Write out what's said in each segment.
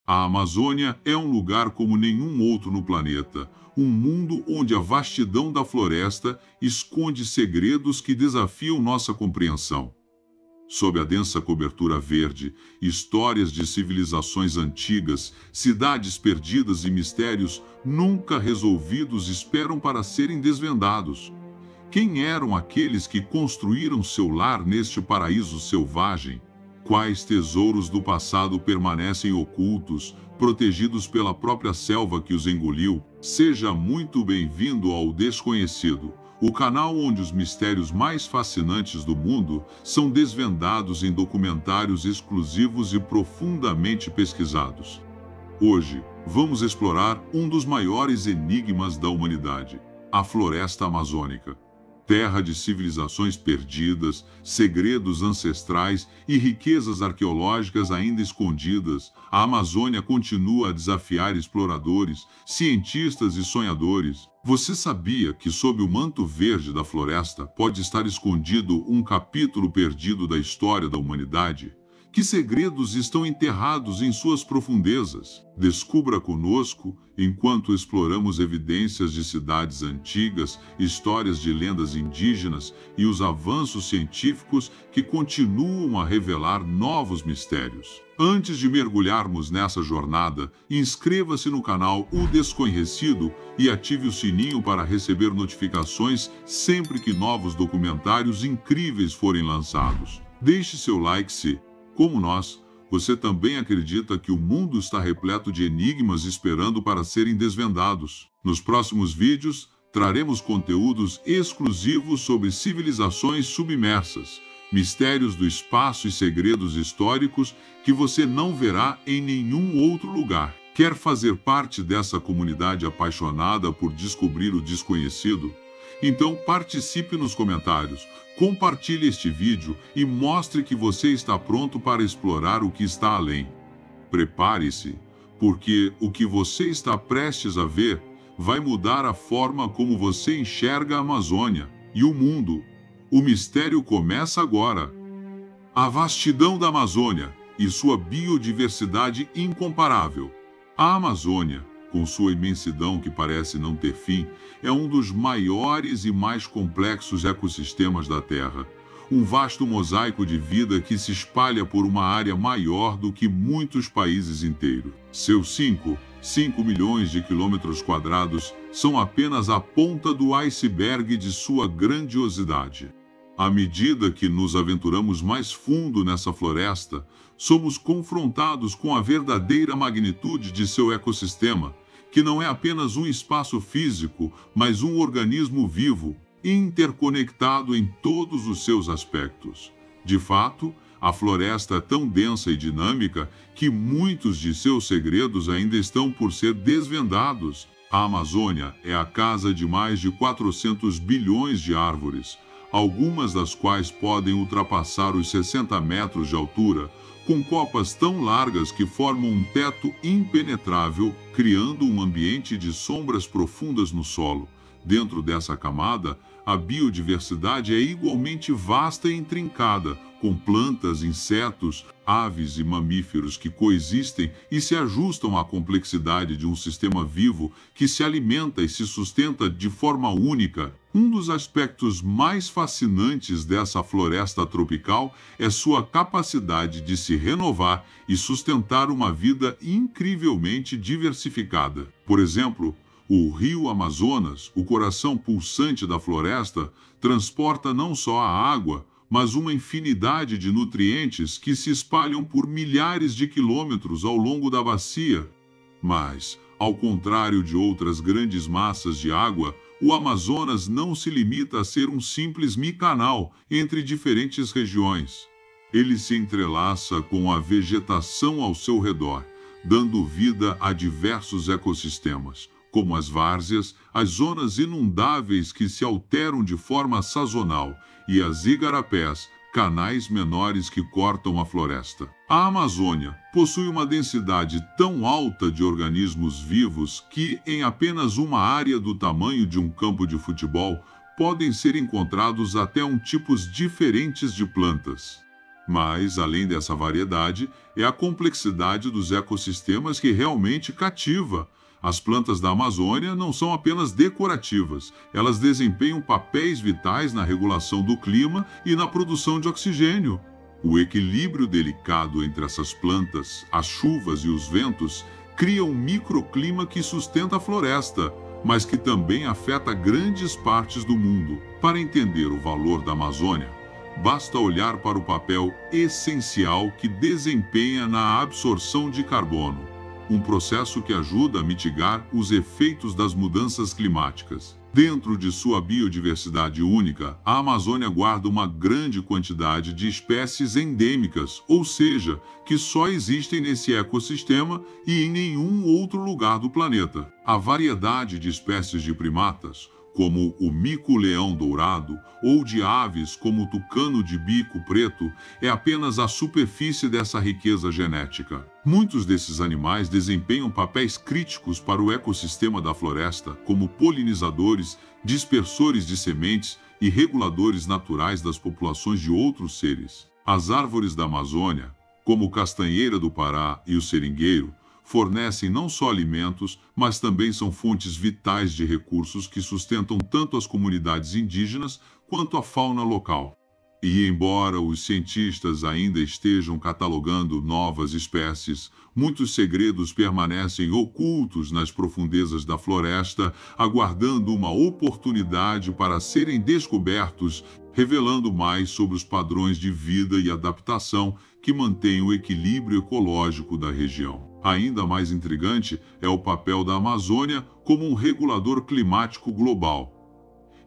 A Amazônia é um lugar como nenhum outro no planeta, um mundo onde a vastidão da floresta esconde segredos que desafiam nossa compreensão. Sob a densa cobertura verde, histórias de civilizações antigas, cidades perdidas e mistérios nunca resolvidos esperam para serem desvendados. Quem eram aqueles que construíram seu lar neste paraíso selvagem? Quais tesouros do passado permanecem ocultos, protegidos pela própria selva que os engoliu? Seja muito bem-vindo ao Desconhecido, o canal onde os mistérios mais fascinantes do mundo são desvendados em documentários exclusivos e profundamente pesquisados. Hoje, vamos explorar um dos maiores enigmas da humanidade, a floresta amazônica. Terra de civilizações perdidas, segredos ancestrais e riquezas arqueológicas ainda escondidas, a Amazônia continua a desafiar exploradores, cientistas e sonhadores. Você sabia que sob o manto verde da floresta pode estar escondido um capítulo perdido da história da humanidade? Que segredos estão enterrados em suas profundezas? Descubra conosco, enquanto exploramos evidências de cidades antigas, histórias de lendas indígenas e os avanços científicos que continuam a revelar novos mistérios. Antes de mergulharmos nessa jornada, inscreva-se no canal O Desconhecido e ative o sininho para receber notificações sempre que novos documentários incríveis forem lançados. Deixe seu like se, como nós, você também acredita que o mundo está repleto de enigmas esperando para serem desvendados. Nos próximos vídeos, traremos conteúdos exclusivos sobre civilizações submersas, mistérios do espaço e segredos históricos que você não verá em nenhum outro lugar. Quer fazer parte dessa comunidade apaixonada por descobrir o desconhecido? Então participe nos comentários, compartilhe este vídeo e mostre que você está pronto para explorar o que está além. Prepare-se, porque o que você está prestes a ver vai mudar a forma como você enxerga a Amazônia e o mundo. O mistério começa agora. A vastidão da Amazônia e sua biodiversidade incomparável. A Amazônia, com sua imensidão que parece não ter fim, é um dos maiores e mais complexos ecossistemas da Terra. Um vasto mosaico de vida que se espalha por uma área maior do que muitos países inteiros. Seus 5 milhões de quilômetros quadrados são apenas a ponta do iceberg de sua grandiosidade. À medida que nos aventuramos mais fundo nessa floresta, somos confrontados com a verdadeira magnitude de seu ecossistema, que não é apenas um espaço físico, mas um organismo vivo, interconectado em todos os seus aspectos. De fato, a floresta é tão densa e dinâmica que muitos de seus segredos ainda estão por ser desvendados. A Amazônia é a casa de mais de 400 bilhões de árvores, algumas das quais podem ultrapassar os 60 metros de altura, com copas tão largas que formam um teto impenetrável, criando um ambiente de sombras profundas no solo. Dentro dessa camada, a biodiversidade é igualmente vasta e intrincada, com plantas, insetos, aves e mamíferos que coexistem e se ajustam à complexidade de um sistema vivo que se alimenta e se sustenta de forma única. Um dos aspectos mais fascinantes dessa floresta tropical é sua capacidade de se renovar e sustentar uma vida incrivelmente diversificada. Por exemplo, o rio Amazonas, o coração pulsante da floresta, transporta não só a água, mas uma infinidade de nutrientes que se espalham por milhares de quilômetros ao longo da bacia. Mas, ao contrário de outras grandes massas de água, o Amazonas não se limita a ser um simples micanal entre diferentes regiões. Ele se entrelaça com a vegetação ao seu redor, dando vida a diversos ecossistemas, como as várzeas, as zonas inundáveis que se alteram de forma sazonal e as igarapés, canais menores que cortam a floresta. A Amazônia possui uma densidade tão alta de organismos vivos que, em apenas uma área do tamanho de um campo de futebol, podem ser encontrados até tipos diferentes de plantas. Mas, além dessa variedade, é a complexidade dos ecossistemas que realmente cativa. As plantas da Amazônia não são apenas decorativas, elas desempenham papéis vitais na regulação do clima e na produção de oxigênio. O equilíbrio delicado entre essas plantas, as chuvas e os ventos, cria um microclima que sustenta a floresta, mas que também afeta grandes partes do mundo. Para entender o valor da Amazônia, basta olhar para o papel essencial que desempenha na absorção de carbono, um processo que ajuda a mitigar os efeitos das mudanças climáticas. Dentro de sua biodiversidade única, a Amazônia guarda uma grande quantidade de espécies endêmicas, ou seja, que só existem nesse ecossistema e em nenhum outro lugar do planeta. A variedade de espécies de primatas, como o mico-leão dourado, ou de aves como o tucano de bico preto, é apenas a superfície dessa riqueza genética. Muitos desses animais desempenham papéis críticos para o ecossistema da floresta, como polinizadores, dispersores de sementes e reguladores naturais das populações de outros seres. As árvores da Amazônia, como o castanheira do Pará e o seringueiro, fornecem não só alimentos, mas também são fontes vitais de recursos que sustentam tanto as comunidades indígenas quanto a fauna local. E embora os cientistas ainda estejam catalogando novas espécies, muitos segredos permanecem ocultos nas profundezas da floresta, aguardando uma oportunidade para serem descobertos, revelando mais sobre os padrões de vida e adaptação que mantêm o equilíbrio ecológico da região. Ainda mais intrigante é o papel da Amazônia como um regulador climático global.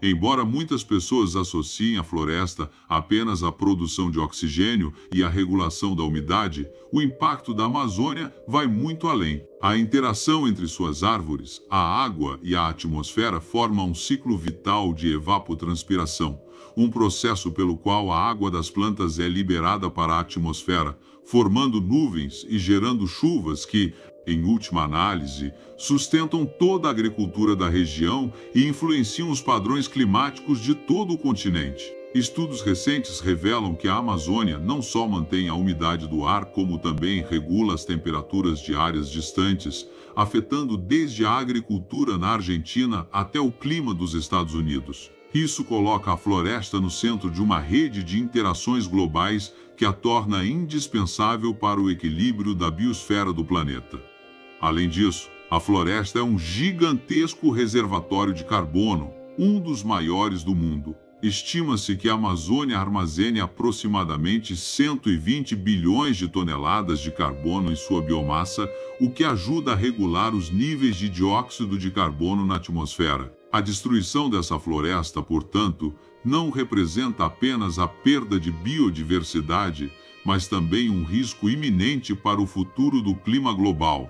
Embora muitas pessoas associem a floresta apenas à produção de oxigênio e à regulação da umidade, o impacto da Amazônia vai muito além. A interação entre suas árvores, a água e a atmosfera forma um ciclo vital de evapotranspiração, um processo pelo qual a água das plantas é liberada para a atmosfera, formando nuvens e gerando chuvas que, em última análise, sustentam toda a agricultura da região e influenciam os padrões climáticos de todo o continente. Estudos recentes revelam que a Amazônia não só mantém a umidade do ar, como também regula as temperaturas de áreas distantes, afetando desde a agricultura na Argentina até o clima dos Estados Unidos. Isso coloca a floresta no centro de uma rede de interações globais que a torna indispensável para o equilíbrio da biosfera do planeta. Além disso, a floresta é um gigantesco reservatório de carbono, um dos maiores do mundo. Estima-se que a Amazônia armazene aproximadamente 120 bilhões de toneladas de carbono em sua biomassa, o que ajuda a regular os níveis de dióxido de carbono na atmosfera. A destruição dessa floresta, portanto, não representa apenas a perda de biodiversidade, mas também um risco iminente para o futuro do clima global.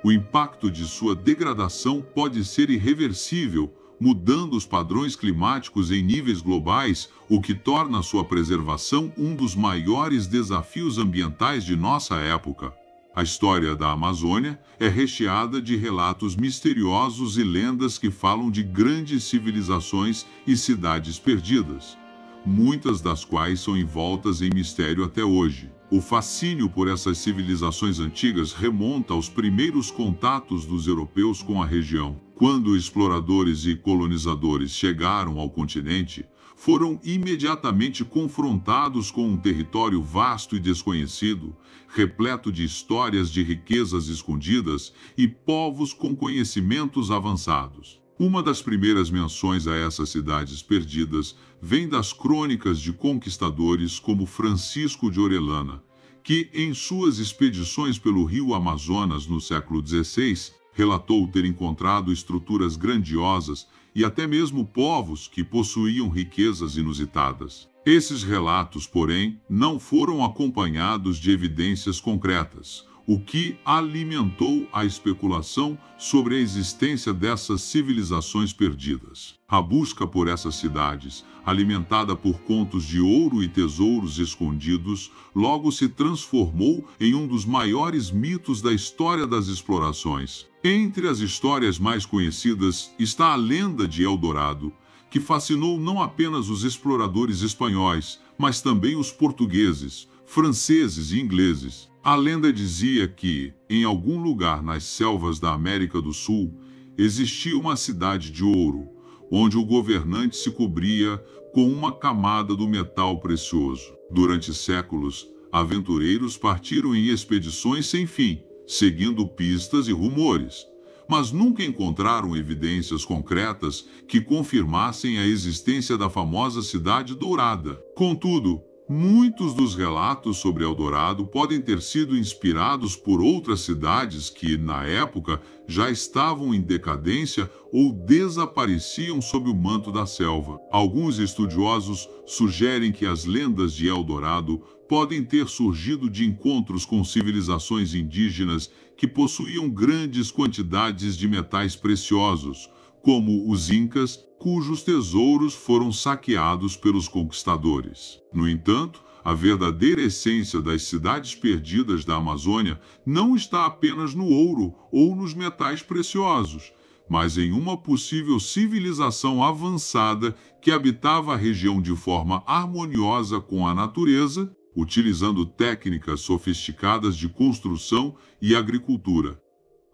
O impacto de sua degradação pode ser irreversível, mudando os padrões climáticos em níveis globais, o que torna sua preservação um dos maiores desafios ambientais de nossa época. A história da Amazônia é recheada de relatos misteriosos e lendas que falam de grandes civilizações e cidades perdidas, muitas das quais são envoltas em mistério até hoje. O fascínio por essas civilizações antigas remonta aos primeiros contatos dos europeus com a região. Quando exploradores e colonizadores chegaram ao continente, foram imediatamente confrontados com um território vasto e desconhecido, repleto de histórias de riquezas escondidas e povos com conhecimentos avançados. Uma das primeiras menções a essas cidades perdidas vem das crônicas de conquistadores como Francisco de Orellana, que, em suas expedições pelo rio Amazonas no século XVI, relatou ter encontrado estruturas grandiosas e até mesmo povos que possuíam riquezas inusitadas. Esses relatos, porém, não foram acompanhados de evidências concretas, o que alimentou a especulação sobre a existência dessas civilizações perdidas. A busca por essas cidades, alimentada por contos de ouro e tesouros escondidos, logo se transformou em um dos maiores mitos da história das explorações. Entre as histórias mais conhecidas está a lenda de Eldorado, que fascinou não apenas os exploradores espanhóis, mas também os portugueses, franceses e ingleses. A lenda dizia que, em algum lugar nas selvas da América do Sul, existia uma cidade de ouro, onde o governante se cobria com uma camada do metal precioso. Durante séculos, aventureiros partiram em expedições sem fim, seguindo pistas e rumores, mas nunca encontraram evidências concretas que confirmassem a existência da famosa Cidade Dourada. Contudo, muitos dos relatos sobre Eldorado podem ter sido inspirados por outras cidades que, na época, já estavam em decadência ou desapareciam sob o manto da selva. Alguns estudiosos sugerem que as lendas de Eldorado podem ter surgido de encontros com civilizações indígenas que possuíam grandes quantidades de metais preciosos, como os Incas, cujos tesouros foram saqueados pelos conquistadores. No entanto, a verdadeira essência das cidades perdidas da Amazônia não está apenas no ouro ou nos metais preciosos, mas em uma possível civilização avançada que habitava a região de forma harmoniosa com a natureza, utilizando técnicas sofisticadas de construção e agricultura.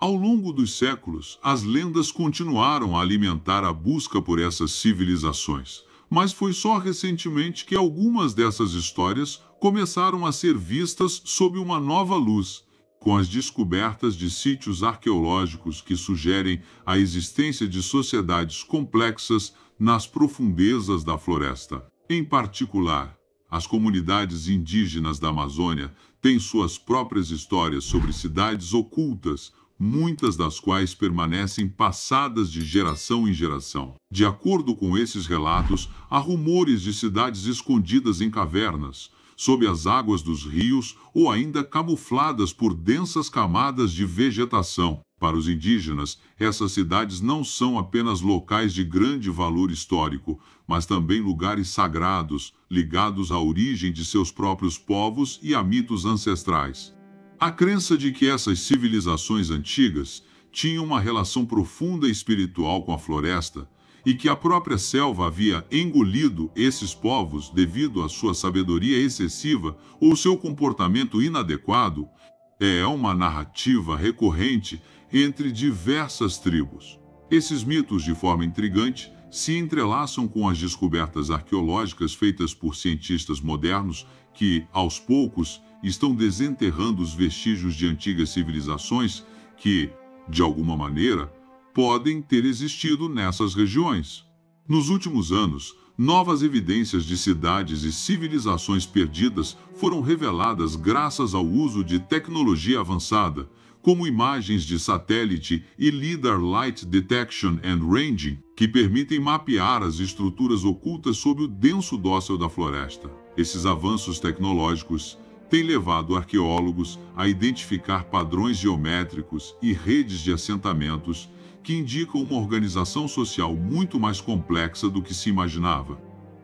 Ao longo dos séculos, as lendas continuaram a alimentar a busca por essas civilizações, mas foi só recentemente que algumas dessas histórias começaram a ser vistas sob uma nova luz, com as descobertas de sítios arqueológicos que sugerem a existência de sociedades complexas nas profundezas da floresta. Em particular, as comunidades indígenas da Amazônia têm suas próprias histórias sobre cidades ocultas, muitas das quais permanecem passadas de geração em geração. De acordo com esses relatos, há rumores de cidades escondidas em cavernas, sob as águas dos rios ou ainda camufladas por densas camadas de vegetação. Para os indígenas, essas cidades não são apenas locais de grande valor histórico, mas também lugares sagrados, ligados à origem de seus próprios povos e a mitos ancestrais. A crença de que essas civilizações antigas tinham uma relação profunda e espiritual com a floresta e que a própria selva havia engolido esses povos devido à sua sabedoria excessiva ou seu comportamento inadequado é uma narrativa recorrente entre diversas tribos. Esses mitos, de forma intrigante, se entrelaçam com as descobertas arqueológicas feitas por cientistas modernos que, aos poucos, estão desenterrando os vestígios de antigas civilizações que, de alguma maneira, podem ter existido nessas regiões. Nos últimos anos, novas evidências de cidades e civilizações perdidas foram reveladas graças ao uso de tecnologia avançada, como imagens de satélite e LiDAR Light Detection and Ranging, que permitem mapear as estruturas ocultas sob o denso dócil da floresta. Esses avanços tecnológicos têm levado arqueólogos a identificar padrões geométricos e redes de assentamentos que indicam uma organização social muito mais complexa do que se imaginava.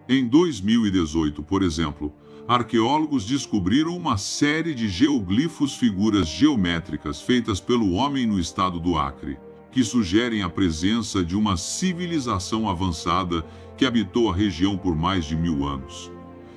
Em 2018, por exemplo, arqueólogos descobriram uma série de geoglifos, figuras geométricas feitas pelo homem no estado do Acre, que sugerem a presença de uma civilização avançada que habitou a região por mais de 1000 anos.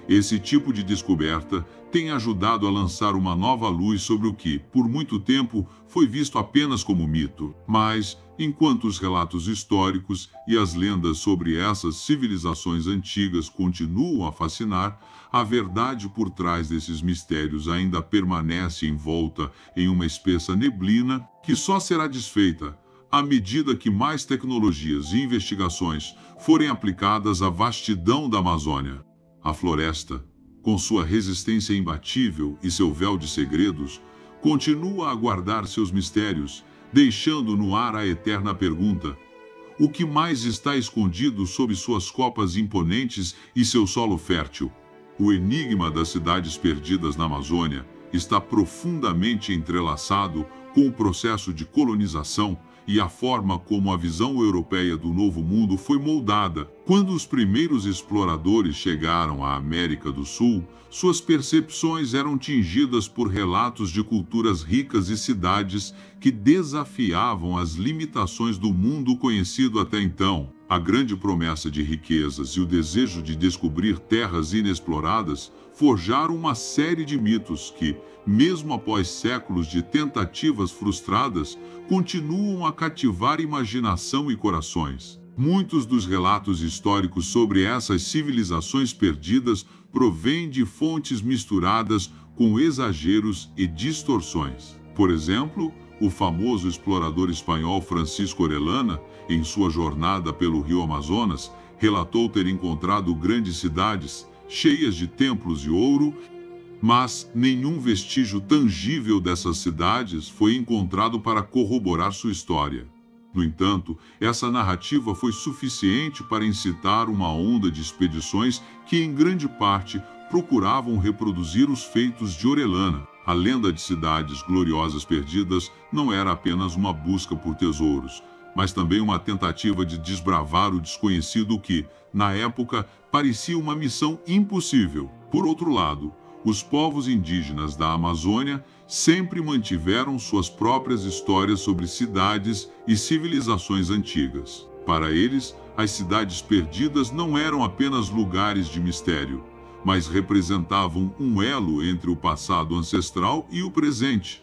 Esse tipo de descoberta tem ajudado a lançar uma nova luz sobre o que, por muito tempo, foi visto apenas como mito. Mas, enquanto os relatos históricos e as lendas sobre essas civilizações antigas continuam a fascinar, a verdade por trás desses mistérios ainda permanece envolta em uma espessa neblina que só será desfeita à medida que mais tecnologias e investigações forem aplicadas à vastidão da Amazônia. A floresta, com sua resistência imbatível e seu véu de segredos, continua a guardar seus mistérios, deixando no ar a eterna pergunta: o que mais está escondido sob suas copas imponentes e seu solo fértil? O enigma das cidades perdidas na Amazônia está profundamente entrelaçado com o processo de colonização e a forma como a visão europeia do Novo Mundo foi moldada. Quando os primeiros exploradores chegaram à América do Sul, suas percepções eram tingidas por relatos de culturas ricas e cidades que desafiavam as limitações do mundo conhecido até então. A grande promessa de riquezas e o desejo de descobrir terras inexploradas forjaram uma série de mitos que, mesmo após séculos de tentativas frustradas, continuam a cativar imaginação e corações. Muitos dos relatos históricos sobre essas civilizações perdidas provêm de fontes misturadas com exageros e distorções. Por exemplo, o famoso explorador espanhol Francisco Orellana, em sua jornada pelo rio Amazonas, relatou ter encontrado grandes cidades cheias de templos de ouro, mas nenhum vestígio tangível dessas cidades foi encontrado para corroborar sua história. No entanto, essa narrativa foi suficiente para incitar uma onda de expedições que, em grande parte, procuravam reproduzir os feitos de Orellana. A lenda de cidades gloriosas perdidas não era apenas uma busca por tesouros, mas também uma tentativa de desbravar o desconhecido que, na época, parecia uma missão impossível. Por outro lado, os povos indígenas da Amazônia sempre mantiveram suas próprias histórias sobre cidades e civilizações antigas. Para eles, as cidades perdidas não eram apenas lugares de mistério, mas representavam um elo entre o passado ancestral e o presente.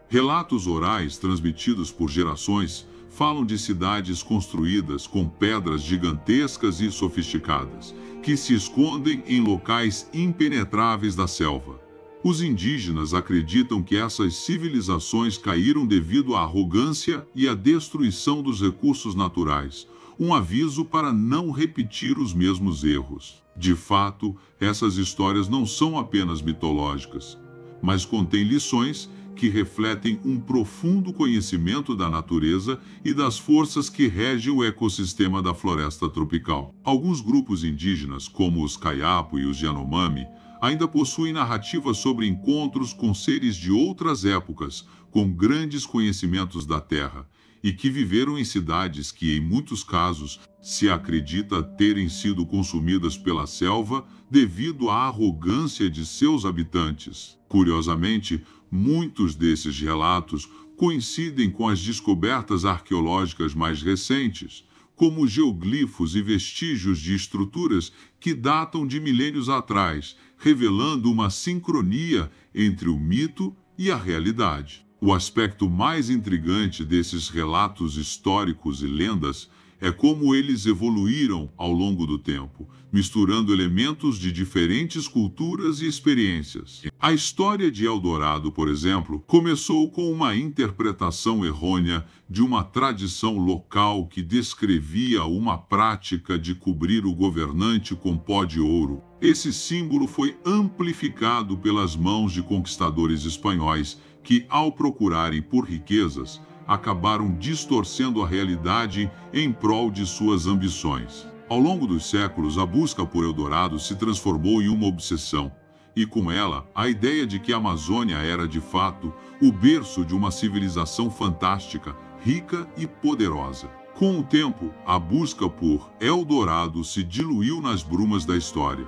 Relatos orais transmitidos por gerações falam de cidades construídas com pedras gigantescas e sofisticadas, que se escondem em locais impenetráveis da selva. Os indígenas acreditam que essas civilizações caíram devido à arrogância e à destruição dos recursos naturais, um aviso para não repetir os mesmos erros. De fato, essas histórias não são apenas mitológicas, mas contêm lições que refletem um profundo conhecimento da natureza e das forças que regem o ecossistema da floresta tropical. Alguns grupos indígenas, como os Kayapo e os Yanomami, ainda possuem narrativas sobre encontros com seres de outras épocas, com grandes conhecimentos da Terra, e que viveram em cidades que, em muitos casos, se acredita terem sido consumidas pela selva devido à arrogância de seus habitantes. Curiosamente, muitos desses relatos coincidem com as descobertas arqueológicas mais recentes, como geoglifos e vestígios de estruturas que datam de milênios atrás, revelando uma sincronia entre o mito e a realidade. O aspecto mais intrigante desses relatos históricos e lendas é como eles evoluíram ao longo do tempo, misturando elementos de diferentes culturas e experiências. A história de Eldorado, por exemplo, começou com uma interpretação errônea de uma tradição local que descrevia uma prática de cobrir o governante com pó de ouro. Esse símbolo foi amplificado pelas mãos de conquistadores espanhóis que, ao procurarem por riquezas, acabaram distorcendo a realidade em prol de suas ambições. Ao longo dos séculos, a busca por Eldorado se transformou em uma obsessão, e com ela, a ideia de que a Amazônia era, de fato, o berço de uma civilização fantástica, rica e poderosa. Com o tempo, a busca por Eldorado se diluiu nas brumas da história,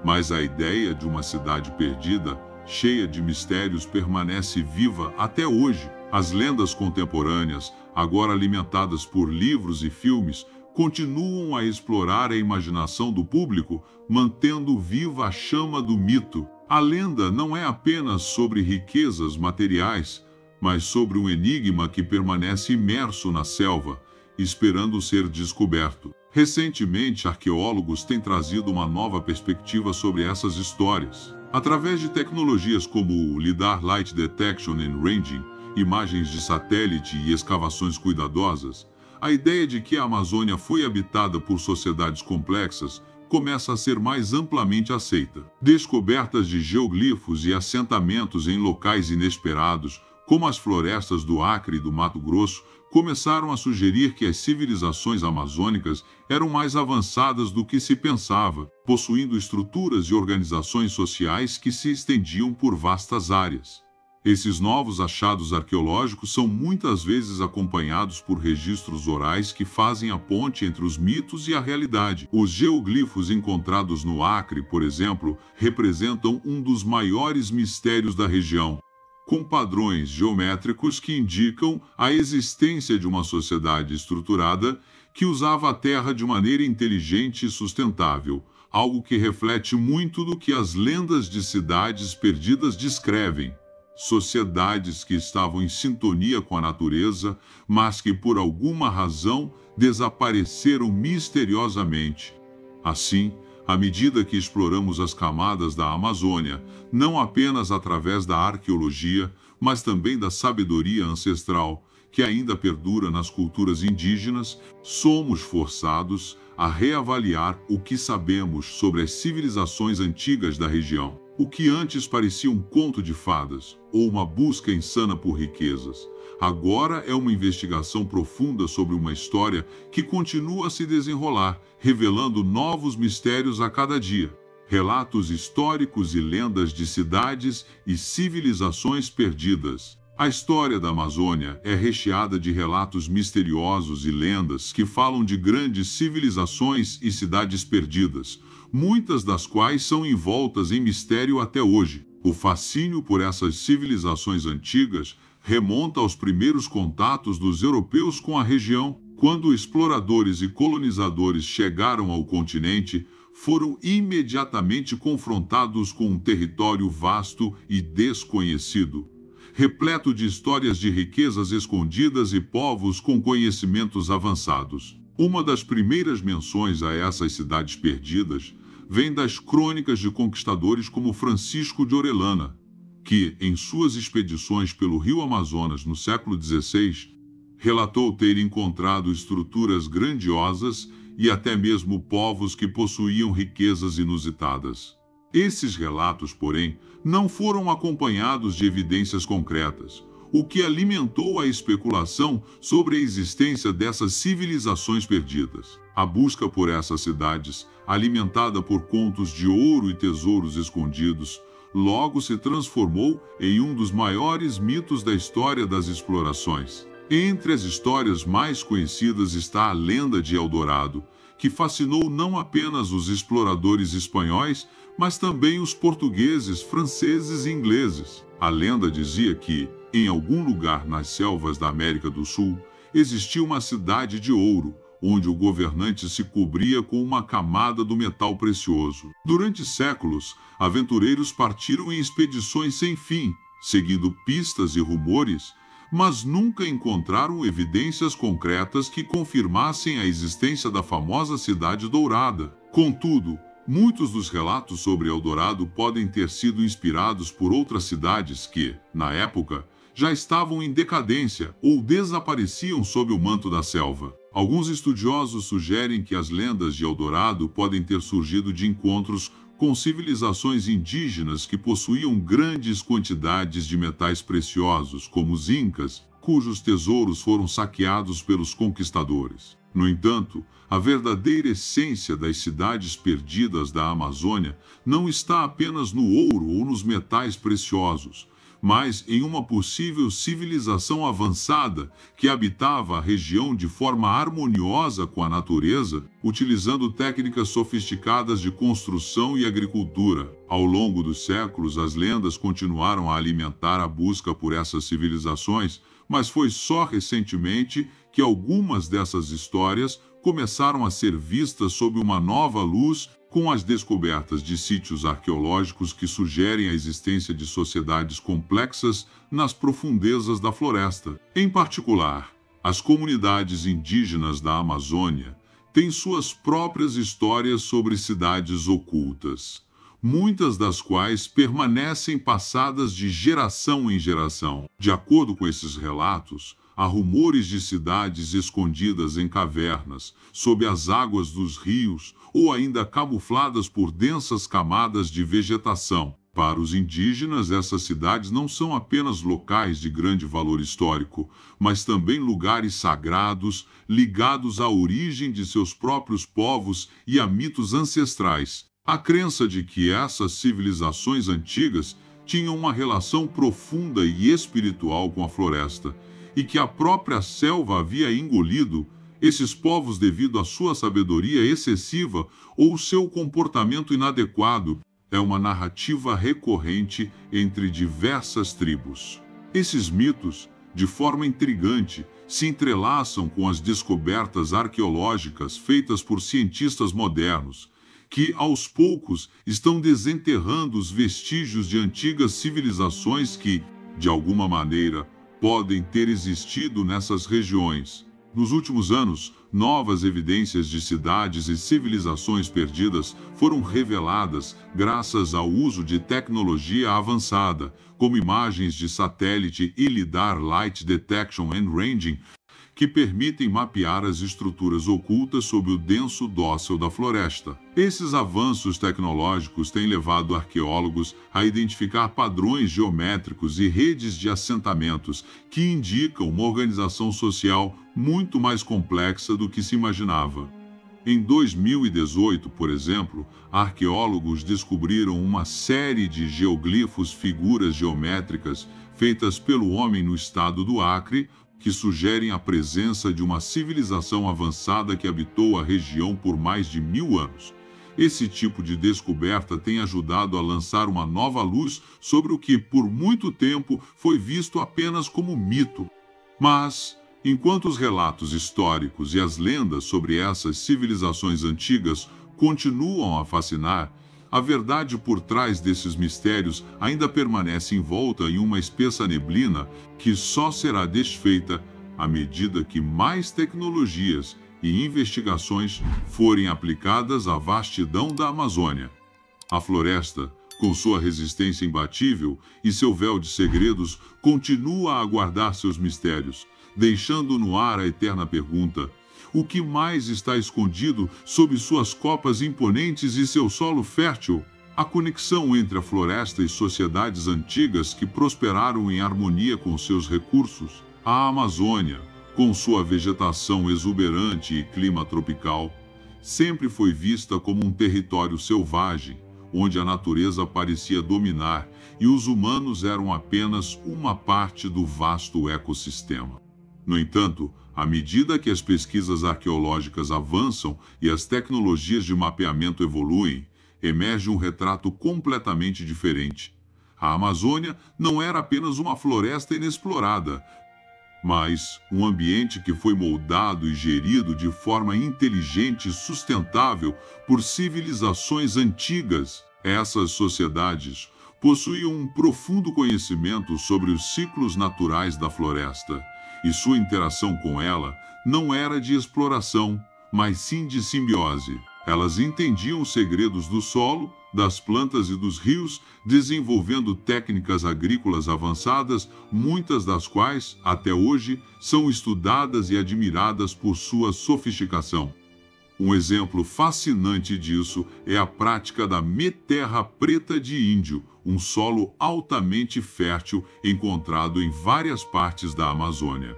mas a ideia de uma cidade perdida, cheia de mistérios, permanece viva até hoje. As lendas contemporâneas, agora alimentadas por livros e filmes, continuam a explorar a imaginação do público, mantendo viva a chama do mito. A lenda não é apenas sobre riquezas materiais, mas sobre um enigma que permanece imerso na selva, esperando ser descoberto. Recentemente, arqueólogos têm trazido uma nova perspectiva sobre essas histórias. Através de tecnologias como o LiDAR Light Detection and Ranging, imagens de satélite e escavações cuidadosas, a ideia de que a Amazônia foi habitada por sociedades complexas começa a ser mais amplamente aceita. Descobertas de geoglifos e assentamentos em locais inesperados, como as florestas do Acre e do Mato Grosso, começaram a sugerir que as civilizações amazônicas eram mais avançadas do que se pensava, possuindo estruturas e organizações sociais que se estendiam por vastas áreas. Esses novos achados arqueológicos são muitas vezes acompanhados por registros orais que fazem a ponte entre os mitos e a realidade. Os geoglifos encontrados no Acre, por exemplo, representam um dos maiores mistérios da região, com padrões geométricos que indicam a existência de uma sociedade estruturada que usava a terra de maneira inteligente e sustentável, algo que reflete muito do que as lendas de cidades perdidas descrevem. Sociedades que estavam em sintonia com a natureza, mas que por alguma razão desapareceram misteriosamente. Assim, à medida que exploramos as camadas da Amazônia, não apenas através da arqueologia, mas também da sabedoria ancestral, que ainda perdura nas culturas indígenas, somos forçados a reavaliar o que sabemos sobre as civilizações antigas da região. O que antes parecia um conto de fadas ou uma busca insana por riquezas, agora é uma investigação profunda sobre uma história que continua a se desenrolar, revelando novos mistérios a cada dia. Relatos históricos e lendas de cidades e civilizações perdidas. A história da Amazônia é recheada de relatos misteriosos e lendas que falam de grandes civilizações e cidades perdidas, muitas das quais são envoltas em mistério até hoje. O fascínio por essas civilizações antigas remonta aos primeiros contatos dos europeus com a região. Quando exploradores e colonizadores chegaram ao continente, foram imediatamente confrontados com um território vasto e desconhecido, repleto de histórias de riquezas escondidas e povos com conhecimentos avançados. Uma das primeiras menções a essas cidades perdidas vem das crônicas de conquistadores como Francisco de Orellana, que, em suas expedições pelo rio Amazonas no século XVI, relatou ter encontrado estruturas grandiosas e até mesmo povos que possuíam riquezas inusitadas. Esses relatos, porém, não foram acompanhados de evidências concretas, o que alimentou a especulação sobre a existência dessas civilizações perdidas. A busca por essas cidades, alimentada por contos de ouro e tesouros escondidos, logo se transformou em um dos maiores mitos da história das explorações. Entre as histórias mais conhecidas está a lenda de Eldorado, que fascinou não apenas os exploradores espanhóis, mas também os portugueses, franceses e ingleses. A lenda dizia que, em algum lugar nas selvas da América do Sul, existia uma cidade de ouro, onde o governante se cobria com uma camada do metal precioso. Durante séculos, aventureiros partiram em expedições sem fim, seguindo pistas e rumores, mas nunca encontraram evidências concretas que confirmassem a existência da famosa Cidade Dourada. Contudo, muitos dos relatos sobre Eldorado podem ter sido inspirados por outras cidades que, na época, já estavam em decadência ou desapareciam sob o manto da selva. Alguns estudiosos sugerem que as lendas de Eldorado podem ter surgido de encontros com civilizações indígenas que possuíam grandes quantidades de metais preciosos, como os Incas, cujos tesouros foram saqueados pelos conquistadores. No entanto, a verdadeira essência das cidades perdidas da Amazônia não está apenas no ouro ou nos metais preciosos, mas em uma possível civilização avançada que habitava a região de forma harmoniosa com a natureza, utilizando técnicas sofisticadas de construção e agricultura. Ao longo dos séculos, as lendas continuaram a alimentar a busca por essas civilizações, mas foi só recentemente que algumas dessas histórias começaram a ser vistas sob uma nova luz, com as descobertas de sítios arqueológicos que sugerem a existência de sociedades complexas nas profundezas da floresta. Em particular, as comunidades indígenas da Amazônia têm suas próprias histórias sobre cidades ocultas, muitas das quais permanecem passadas de geração em geração. De acordo com esses relatos, há rumores de cidades escondidas em cavernas, sob as águas dos rios ou ainda camufladas por densas camadas de vegetação. Para os indígenas, essas cidades não são apenas locais de grande valor histórico, mas também lugares sagrados, ligados à origem de seus próprios povos e a mitos ancestrais. A crença de que essas civilizações antigas tinham uma relação profunda e espiritual com a floresta, e que a própria selva havia engolido esses povos devido à sua sabedoria excessiva ou seu comportamento inadequado, é uma narrativa recorrente entre diversas tribos. Esses mitos de forma intrigante, se entrelaçam com as descobertas arqueológicas feitas por cientistas modernos, que, aos poucos, estão desenterrando os vestígios de antigas civilizações que, de alguma maneira, podem ter existido nessas regiões. Nos últimos anos, novas evidências de cidades e civilizações perdidas foram reveladas graças ao uso de tecnologia avançada, como imagens de satélite e LiDAR Light Detection and Ranging, que permitem mapear as estruturas ocultas sob o denso dócil da floresta. Esses avanços tecnológicos têm levado arqueólogos a identificar padrões geométricos e redes de assentamentos que indicam uma organização social muito mais complexa do que se imaginava. Em 2018, por exemplo, arqueólogos descobriram uma série de geoglifos, figuras geométricas feitas pelo homem no estado do Acre, que sugerem a presença de uma civilização avançada que habitou a região por mais de 1000 anos. Esse tipo de descoberta tem ajudado a lançar uma nova luz sobre o que, por muito tempo, foi visto apenas como mito. Mas, enquanto os relatos históricos e as lendas sobre essas civilizações antigas continuam a fascinar, a verdade por trás desses mistérios ainda permanece envolta em uma espessa neblina que só será desfeita à medida que mais tecnologias e investigações forem aplicadas à vastidão da Amazônia. A floresta, com sua resistência imbatível e seu véu de segredos, continua a guardar seus mistérios, deixando no ar a eterna pergunta: o que mais está escondido sob suas copas imponentes e seu solo fértil? A conexão entre a floresta e sociedades antigas que prosperaram em harmonia com seus recursos. A Amazônia, com sua vegetação exuberante e clima tropical, sempre foi vista como um território selvagem, onde a natureza parecia dominar e os humanos eram apenas uma parte do vasto ecossistema. No entanto, à medida que as pesquisas arqueológicas avançam e as tecnologias de mapeamento evoluem, emerge um retrato completamente diferente. A Amazônia não era apenas uma floresta inexplorada, mas um ambiente que foi moldado e gerido de forma inteligente e sustentável por civilizações antigas. Essas sociedades possuíam um profundo conhecimento sobre os ciclos naturais da floresta, e sua interação com ela não era de exploração, mas sim de simbiose. Elas entendiam os segredos do solo, das plantas e dos rios, desenvolvendo técnicas agrícolas avançadas, muitas das quais, até hoje, são estudadas e admiradas por sua sofisticação. Um exemplo fascinante disso é a prática da meterra preta de índio, um solo altamente fértil encontrado em várias partes da Amazônia.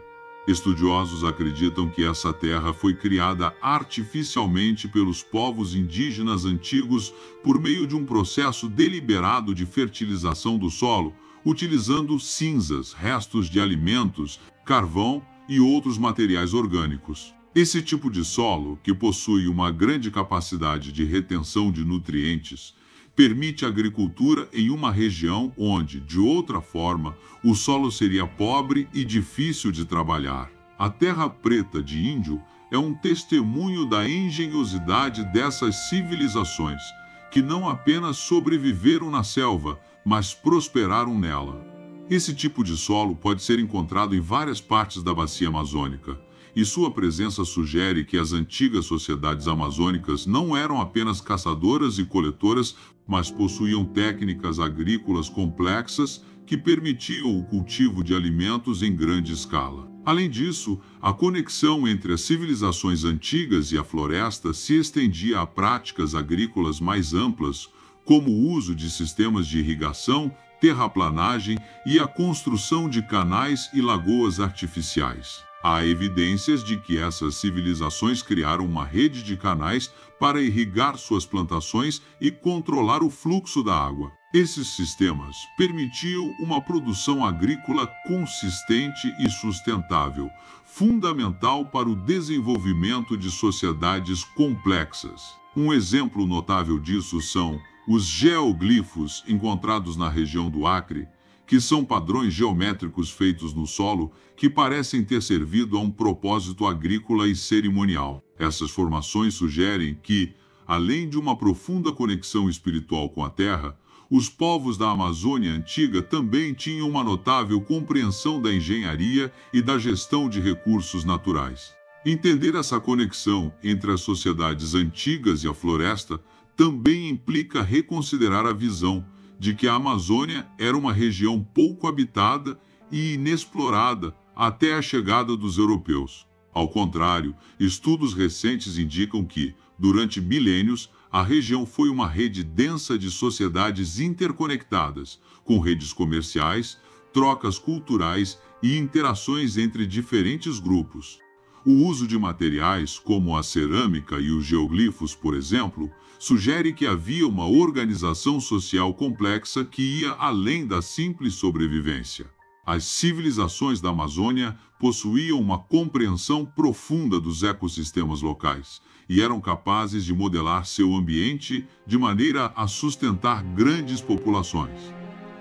Estudiosos acreditam que essa terra foi criada artificialmente pelos povos indígenas antigos por meio de um processo deliberado de fertilização do solo, utilizando cinzas, restos de alimentos, carvão e outros materiais orgânicos. Esse tipo de solo, que possui uma grande capacidade de retenção de nutrientes, permite a agricultura em uma região onde, de outra forma, o solo seria pobre e difícil de trabalhar. A terra preta de índio é um testemunho da engenhosidade dessas civilizações, que não apenas sobreviveram na selva, mas prosperaram nela. Esse tipo de solo pode ser encontrado em várias partes da bacia amazônica, e sua presença sugere que as antigas sociedades amazônicas não eram apenas caçadoras e coletoras, mas possuíam técnicas agrícolas complexas que permitiam o cultivo de alimentos em grande escala. Além disso, a conexão entre as civilizações antigas e a floresta se estendia a práticas agrícolas mais amplas, como o uso de sistemas de irrigação, terraplanagem e a construção de canais e lagoas artificiais. Há evidências de que essas civilizações criaram uma rede de canais para irrigar suas plantações e controlar o fluxo da água. Esses sistemas permitiam uma produção agrícola consistente e sustentável, fundamental para o desenvolvimento de sociedades complexas. Um exemplo notável disso são os geoglifos encontrados na região do Acre, que são padrões geométricos feitos no solo que parecem ter servido a um propósito agrícola e cerimonial. Essas formações sugerem que, além de uma profunda conexão espiritual com a terra, os povos da Amazônia antiga também tinham uma notável compreensão da engenharia e da gestão de recursos naturais. Entender essa conexão entre as sociedades antigas e a floresta também implica reconsiderar a visão de que a Amazônia era uma região pouco habitada e inexplorada até a chegada dos europeus. Ao contrário, estudos recentes indicam que, durante milênios, a região foi uma rede densa de sociedades interconectadas, com redes comerciais, trocas culturais e interações entre diferentes grupos. O uso de materiais, como a cerâmica e os geoglifos, por exemplo, sugere que havia uma organização social complexa que ia além da simples sobrevivência. As civilizações da Amazônia possuíam uma compreensão profunda dos ecossistemas locais e eram capazes de modelar seu ambiente de maneira a sustentar grandes populações.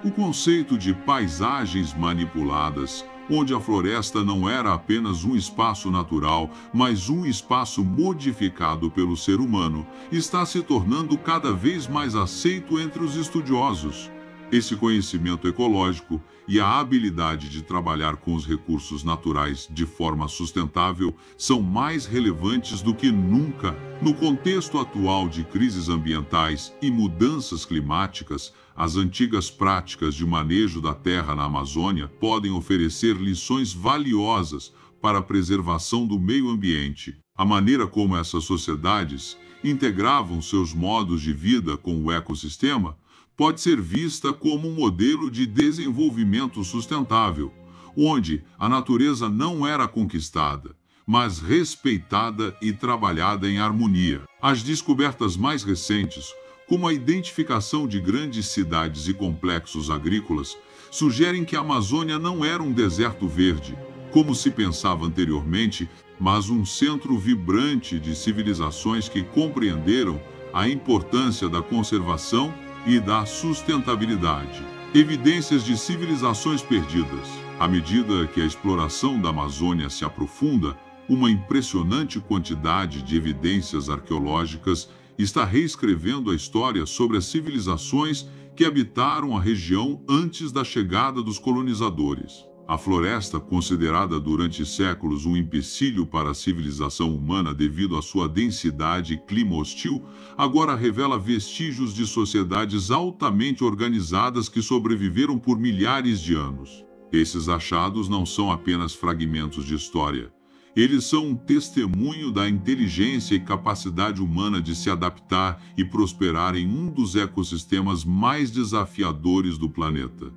O conceito de paisagens manipuladas, onde a floresta não era apenas um espaço natural, mas um espaço modificado pelo ser humano, está se tornando cada vez mais aceito entre os estudiosos. Esse conhecimento ecológico e a habilidade de trabalhar com os recursos naturais de forma sustentável são mais relevantes do que nunca. No contexto atual de crises ambientais e mudanças climáticas, as antigas práticas de manejo da terra na Amazônia podem oferecer lições valiosas para a preservação do meio ambiente. A maneira como essas sociedades integravam seus modos de vida com o ecossistema pode ser vista como um modelo de desenvolvimento sustentável, onde a natureza não era conquistada, mas respeitada e trabalhada em harmonia. As descobertas mais recentes, como a identificação de grandes cidades e complexos agrícolas, sugerem que a Amazônia não era um deserto verde, como se pensava anteriormente, mas um centro vibrante de civilizações que compreenderam a importância da conservação e da sustentabilidade. Evidências de civilizações perdidas. À medida que a exploração da Amazônia se aprofunda, uma impressionante quantidade de evidências arqueológicas está reescrevendo a história sobre as civilizações que habitaram a região antes da chegada dos colonizadores. A floresta, considerada durante séculos um empecilho para a civilização humana devido à sua densidade e clima hostil, agora revela vestígios de sociedades altamente organizadas que sobreviveram por milhares de anos. Esses achados não são apenas fragmentos de história. Eles são um testemunho da inteligência e capacidade humana de se adaptar e prosperar em um dos ecossistemas mais desafiadores do planeta.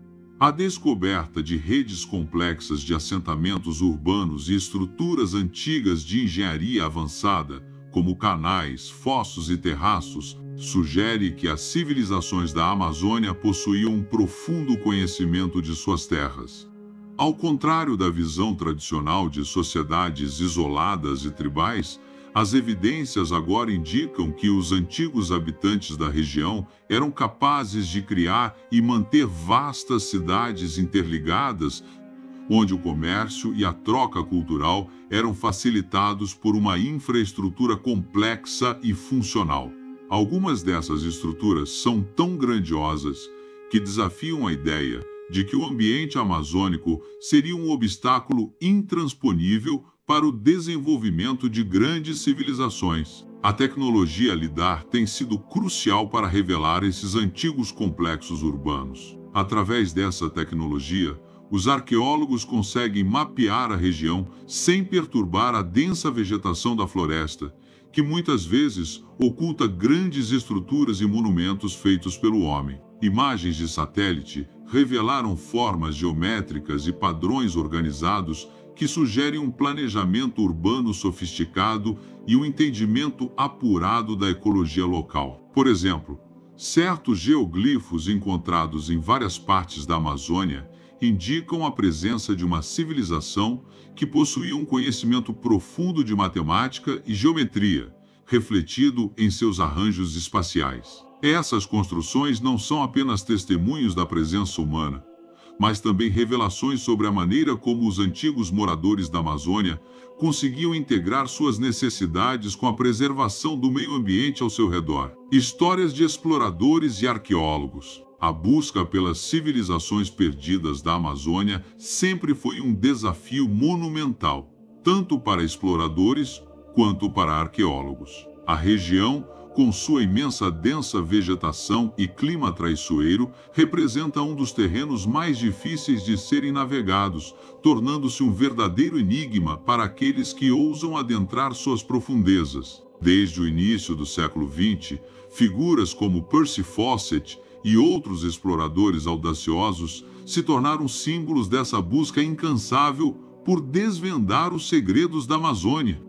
A descoberta de redes complexas de assentamentos urbanos e estruturas antigas de engenharia avançada, como canais, fossos e terraços, sugere que as civilizações da Amazônia possuíam um profundo conhecimento de suas terras. Ao contrário da visão tradicional de sociedades isoladas e tribais, as evidências agora indicam que os antigos habitantes da região eram capazes de criar e manter vastas cidades interligadas, onde o comércio e a troca cultural eram facilitados por uma infraestrutura complexa e funcional. Algumas dessas estruturas são tão grandiosas que desafiam a ideia de que o ambiente amazônico seria um obstáculo intransponível para o desenvolvimento de grandes civilizações. A tecnologia LIDAR tem sido crucial para revelar esses antigos complexos urbanos. Através dessa tecnologia, os arqueólogos conseguem mapear a região sem perturbar a densa vegetação da floresta, que muitas vezes oculta grandes estruturas e monumentos feitos pelo homem. Imagens de satélite revelaram formas geométricas e padrões organizados que sugerem um planejamento urbano sofisticado e um entendimento apurado da ecologia local. Por exemplo, certos geoglifos encontrados em várias partes da Amazônia indicam a presença de uma civilização que possuía um conhecimento profundo de matemática e geometria, refletido em seus arranjos espaciais. Essas construções não são apenas testemunhos da presença humana, mas também revelações sobre a maneira como os antigos moradores da Amazônia conseguiam integrar suas necessidades com a preservação do meio ambiente ao seu redor. Histórias de exploradores e arqueólogos. A busca pelas civilizações perdidas da Amazônia sempre foi um desafio monumental, tanto para exploradores quanto para arqueólogos. A região, com sua imensa densa vegetação e clima traiçoeiro, representa um dos terrenos mais difíceis de serem navegados, tornando-se um verdadeiro enigma para aqueles que ousam adentrar suas profundezas. Desde o início do século XX, figuras como Percy Fawcett e outros exploradores audaciosos se tornaram símbolos dessa busca incansável por desvendar os segredos da Amazônia.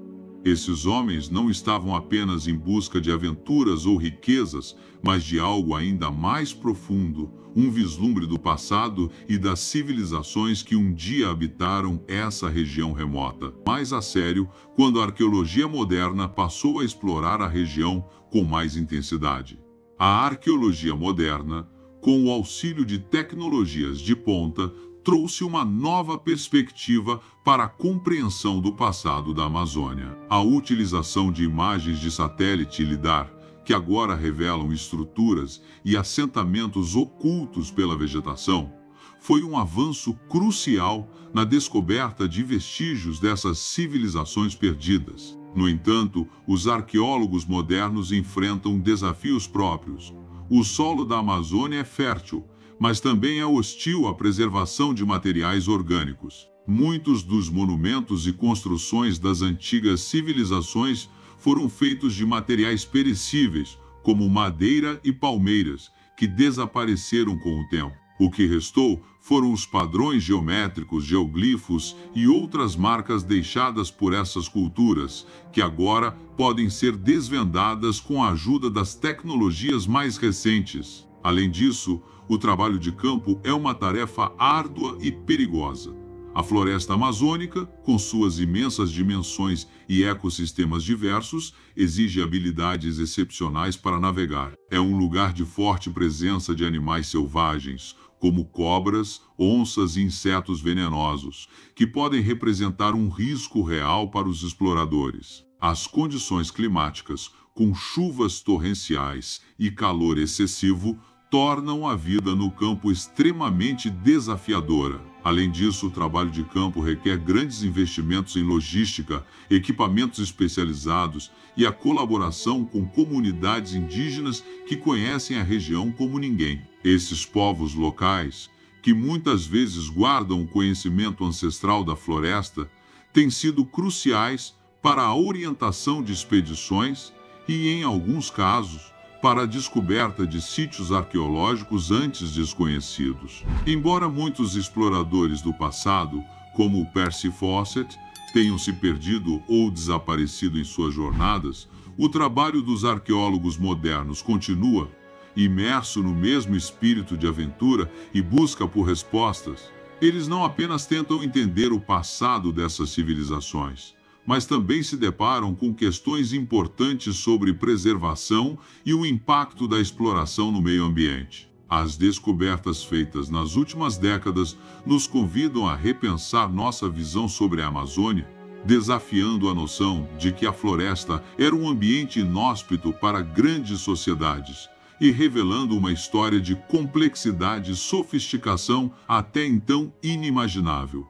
Esses homens não estavam apenas em busca de aventuras ou riquezas, mas de algo ainda mais profundo, um vislumbre do passado e das civilizações que um dia habitaram essa região remota. Mais a sério, quando a arqueologia moderna passou a explorar a região com mais intensidade. A arqueologia moderna, com o auxílio de tecnologias de ponta, trouxe uma nova perspectiva para a compreensão do passado da Amazônia. A utilização de imagens de satélite e lidar, que agora revelam estruturas e assentamentos ocultos pela vegetação, foi um avanço crucial na descoberta de vestígios dessas civilizações perdidas. No entanto, os arqueólogos modernos enfrentam desafios próprios. O solo da Amazônia é fértil, mas também é hostil à preservação de materiais orgânicos. Muitos dos monumentos e construções das antigas civilizações foram feitos de materiais perecíveis, como madeira e palmeiras, que desapareceram com o tempo. O que restou foram os padrões geométricos, geoglifos e outras marcas deixadas por essas culturas, que agora podem ser desvendadas com a ajuda das tecnologias mais recentes. Além disso, o trabalho de campo é uma tarefa árdua e perigosa. A floresta amazônica, com suas imensas dimensões e ecossistemas diversos, exige habilidades excepcionais para navegar. É um lugar de forte presença de animais selvagens, como cobras, onças e insetos venenosos, que podem representar um risco real para os exploradores. As condições climáticas, com chuvas torrenciais e calor excessivo, tornam a vida no campo extremamente desafiadora. Além disso, o trabalho de campo requer grandes investimentos em logística, equipamentos especializados e a colaboração com comunidades indígenas que conhecem a região como ninguém. Esses povos locais, que muitas vezes guardam o conhecimento ancestral da floresta, têm sido cruciais para a orientação de expedições e, em alguns casos, para a descoberta de sítios arqueológicos antes desconhecidos. Embora muitos exploradores do passado, como Percy Fawcett, tenham se perdido ou desaparecido em suas jornadas, o trabalho dos arqueólogos modernos continua, imerso no mesmo espírito de aventura e busca por respostas. Eles não apenas tentam entender o passado dessas civilizações, mas também se deparam com questões importantes sobre preservação e o impacto da exploração no meio ambiente. As descobertas feitas nas últimas décadas nos convidam a repensar nossa visão sobre a Amazônia, desafiando a noção de que a floresta era um ambiente inóspito para grandes sociedades e revelando uma história de complexidade e sofisticação até então inimaginável.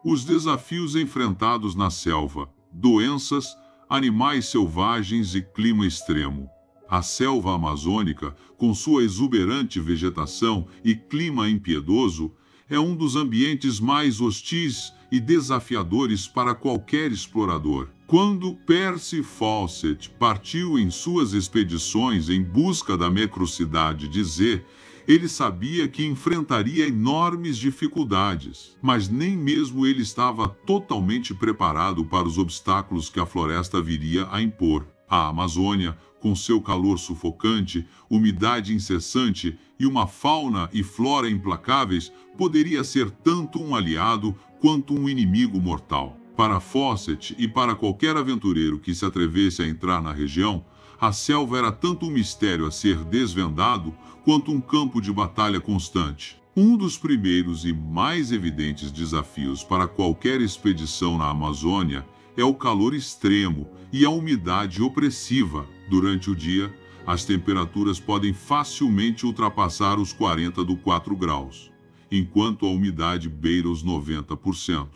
Os desafios enfrentados na selva, doenças, animais selvagens e clima extremo. A selva amazônica, com sua exuberante vegetação e clima impiedoso, é um dos ambientes mais hostis e desafiadores para qualquer explorador. Quando Percy Fawcett partiu em suas expedições em busca da Microcidade de Z, ele sabia que enfrentaria enormes dificuldades, mas nem mesmo ele estava totalmente preparado para os obstáculos que a floresta viria a impor. A Amazônia, com seu calor sufocante, umidade incessante e uma fauna e flora implacáveis, poderia ser tanto um aliado quanto um inimigo mortal. Para Fawcett e para qualquer aventureiro que se atrevesse a entrar na região, a selva era tanto um mistério a ser desvendado quanto um campo de batalha constante. Um dos primeiros e mais evidentes desafios para qualquer expedição na Amazônia é o calor extremo e a umidade opressiva. Durante o dia, as temperaturas podem facilmente ultrapassar os 44 graus, enquanto a umidade beira os 90%.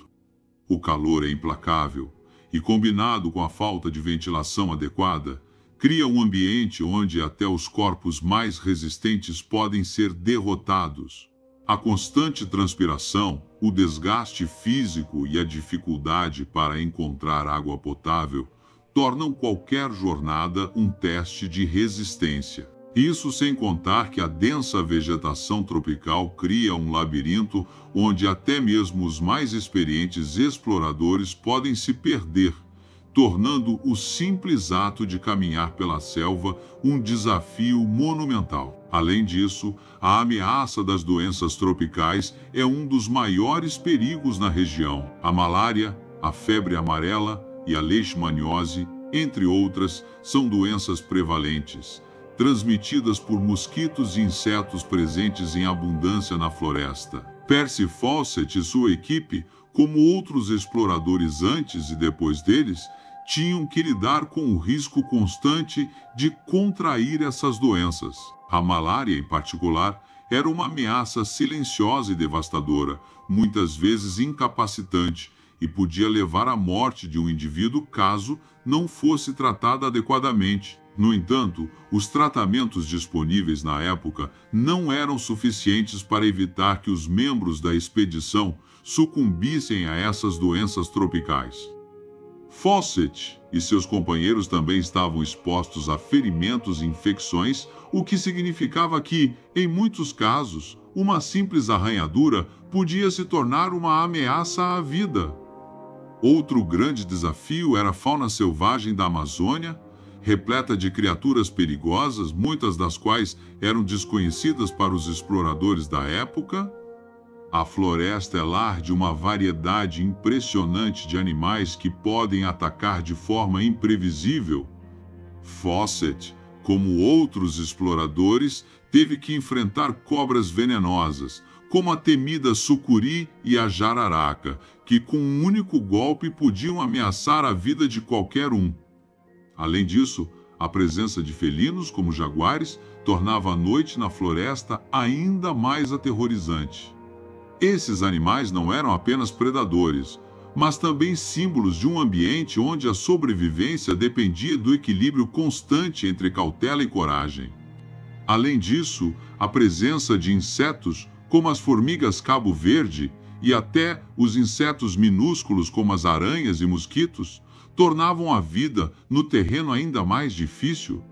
O calor é implacável e, combinado com a falta de ventilação adequada, cria um ambiente onde até os corpos mais resistentes podem ser derrotados. A constante transpiração, o desgaste físico e a dificuldade para encontrar água potável tornam qualquer jornada um teste de resistência. Isso sem contar que a densa vegetação tropical cria um labirinto onde até mesmo os mais experientes exploradores podem se perder, tornando o simples ato de caminhar pela selva um desafio monumental. Além disso, a ameaça das doenças tropicais é um dos maiores perigos na região. A malária, a febre amarela e a leishmaniose, entre outras, são doenças prevalentes, transmitidas por mosquitos e insetos presentes em abundância na floresta. Percy Fawcett e sua equipe, como outros exploradores antes e depois deles, tinham que lidar com o risco constante de contrair essas doenças. A malária, em particular, era uma ameaça silenciosa e devastadora, muitas vezes incapacitante, e podia levar à morte de um indivíduo caso não fosse tratada adequadamente. No entanto, os tratamentos disponíveis na época não eram suficientes para evitar que os membros da expedição sucumbissem a essas doenças tropicais. Fawcett e seus companheiros também estavam expostos a ferimentos e infecções, o que significava que, em muitos casos, uma simples arranhadura podia se tornar uma ameaça à vida. Outro grande desafio era a fauna selvagem da Amazônia, repleta de criaturas perigosas, muitas das quais eram desconhecidas para os exploradores da época. A floresta é lar de uma variedade impressionante de animais que podem atacar de forma imprevisível. Fawcett, como outros exploradores, teve que enfrentar cobras venenosas, como a temida sucuri e a jararaca, que com um único golpe podiam ameaçar a vida de qualquer um. Além disso, a presença de felinos, como jaguares, tornava a noite na floresta ainda mais aterrorizante. Esses animais não eram apenas predadores, mas também símbolos de um ambiente onde a sobrevivência dependia do equilíbrio constante entre cautela e coragem. Além disso, a presença de insetos, como as formigas cabo-verde, e até os insetos minúsculos, como as aranhas e mosquitos, tornavam a vida no terreno ainda mais difícil.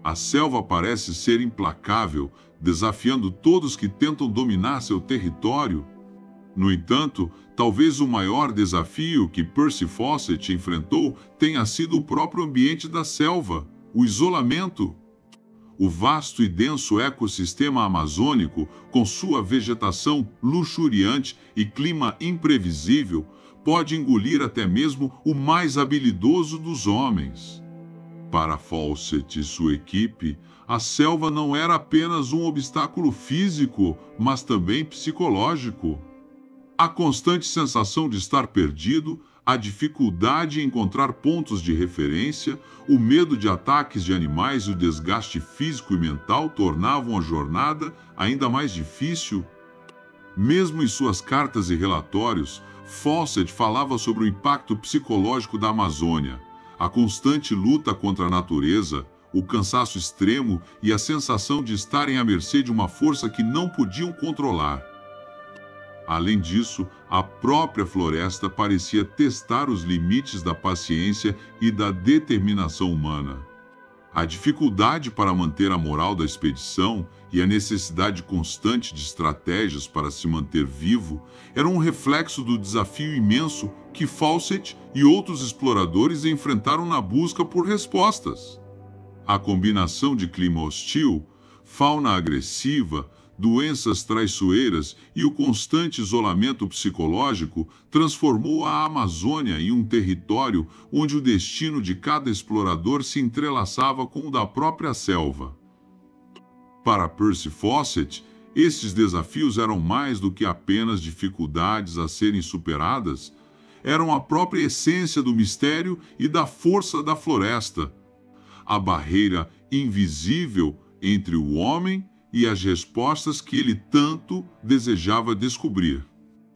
A selva parece ser implacável, desafiando todos que tentam dominar seu território. No entanto, talvez o maior desafio que Percy Fawcett enfrentou tenha sido o próprio ambiente da selva, o isolamento. O vasto e denso ecossistema amazônico, com sua vegetação luxuriante e clima imprevisível, pode engolir até mesmo o mais habilidoso dos homens. Para Fawcett e sua equipe, a selva não era apenas um obstáculo físico, mas também psicológico. A constante sensação de estar perdido, a dificuldade em encontrar pontos de referência, o medo de ataques de animais e o desgaste físico e mental tornavam a jornada ainda mais difícil. Mesmo em suas cartas e relatórios, Fawcett falava sobre o impacto psicológico da Amazônia, a constante luta contra a natureza, o cansaço extremo e a sensação de estarem à mercê de uma força que não podiam controlar. Além disso, a própria floresta parecia testar os limites da paciência e da determinação humana. A dificuldade para manter a moral da expedição e a necessidade constante de estratégias para se manter vivo eram um reflexo do desafio imenso que Fawcett e outros exploradores enfrentaram na busca por respostas. A combinação de clima hostil, fauna agressiva, doenças traiçoeiras e o constante isolamento psicológico transformou a Amazônia em um território onde o destino de cada explorador se entrelaçava com o da própria selva. Para Percy Fawcett, Esses desafios eram mais do que apenas dificuldades a serem superadas, eram a própria essência do mistério e da força da floresta, a barreira invisível entre o homem e as respostas que ele tanto desejava descobrir.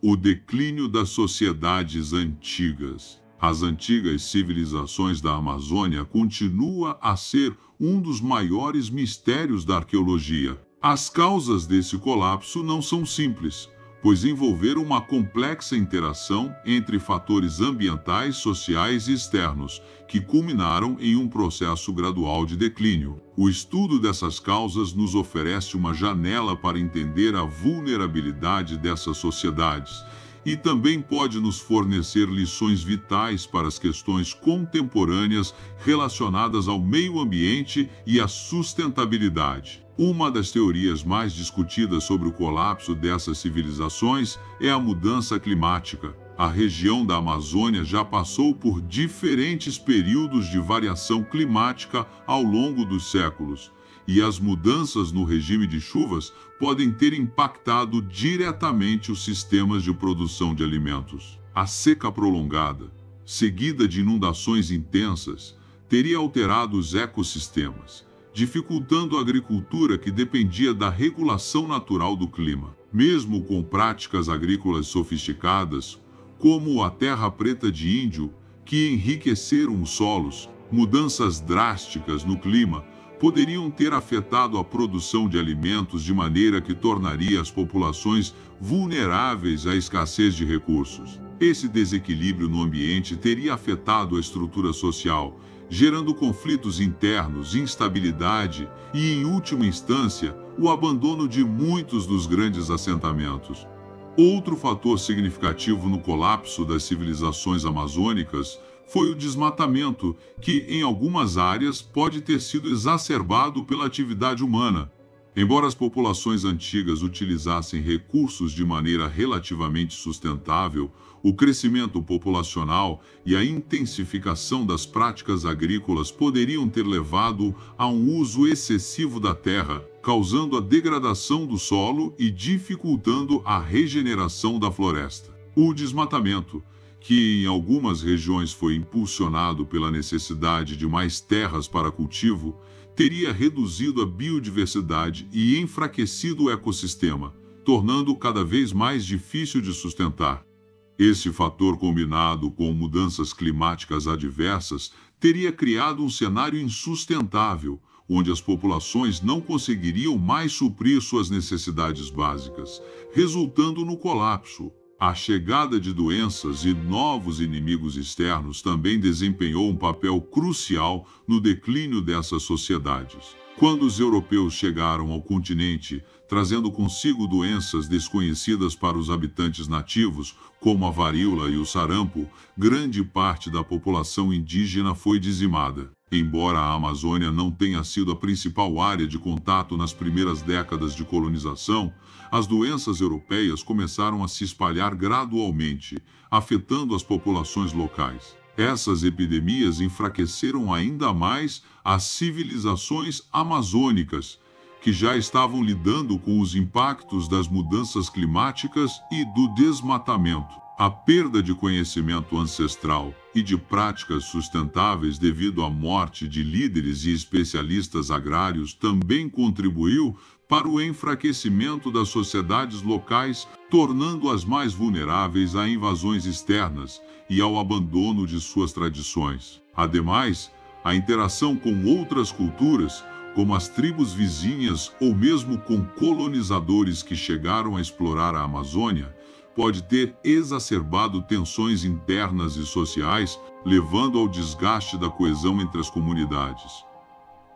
O declínio das sociedades antigas. As antigas civilizações da Amazônia continua a ser um dos maiores mistérios da arqueologia. As causas desse colapso não são simples, pois envolveram uma complexa interação entre fatores ambientais, sociais e externos, que culminaram em um processo gradual de declínio. O estudo dessas causas nos oferece uma janela para entender a vulnerabilidade dessas sociedades e também pode nos fornecer lições vitais para as questões contemporâneas relacionadas ao meio ambiente e à sustentabilidade. Uma das teorias mais discutidas sobre o colapso dessas civilizações é a mudança climática. A região da Amazônia já passou por diferentes períodos de variação climática ao longo dos séculos, e as mudanças no regime de chuvas podem ter impactado diretamente os sistemas de produção de alimentos. A seca prolongada, seguida de inundações intensas, teria alterado os ecossistemas, dificultando a agricultura que dependia da regulação natural do clima. Mesmo com práticas agrícolas sofisticadas, como a terra preta de índio, que enriqueceram os solos, mudanças drásticas no clima poderiam ter afetado a produção de alimentos de maneira que tornaria as populações vulneráveis à escassez de recursos. Esse desequilíbrio no ambiente teria afetado a estrutura social, gerando conflitos internos, instabilidade e, em última instância, o abandono de muitos dos grandes assentamentos. Outro fator significativo no colapso das civilizações amazônicas foi o desmatamento, que, em algumas áreas, pode ter sido exacerbado pela atividade humana. Embora as populações antigas utilizassem recursos de maneira relativamente sustentável, o crescimento populacional e a intensificação das práticas agrícolas poderiam ter levado a um uso excessivo da terra, causando a degradação do solo e dificultando a regeneração da floresta. O desmatamento, que em algumas regiões foi impulsionado pela necessidade de mais terras para cultivo, teria reduzido a biodiversidade e enfraquecido o ecossistema, tornando-o cada vez mais difícil de sustentar. Esse fator, combinado com mudanças climáticas adversas, teria criado um cenário insustentável, onde as populações não conseguiriam mais suprir suas necessidades básicas, resultando no colapso. A chegada de doenças e novos inimigos externos também desempenhou um papel crucial no declínio dessas sociedades. Quando os europeus chegaram ao continente, trazendo consigo doenças desconhecidas para os habitantes nativos, como a varíola e o sarampo, grande parte da população indígena foi dizimada. Embora a Amazônia não tenha sido a principal área de contato nas primeiras décadas de colonização, as doenças europeias começaram a se espalhar gradualmente, afetando as populações locais. Essas epidemias enfraqueceram ainda mais as civilizações amazônicas, que já estavam lidando com os impactos das mudanças climáticas e do desmatamento. A perda de conhecimento ancestral e de práticas sustentáveis devido à morte de líderes e especialistas agrários também contribuiu para o enfraquecimento das sociedades locais, tornando-as mais vulneráveis a invasões externas e ao abandono de suas tradições. Ademais, a interação com outras culturas, como as tribos vizinhas ou mesmo com colonizadores que chegaram a explorar a Amazônia, pode ter exacerbado tensões internas e sociais, levando ao desgaste da coesão entre as comunidades.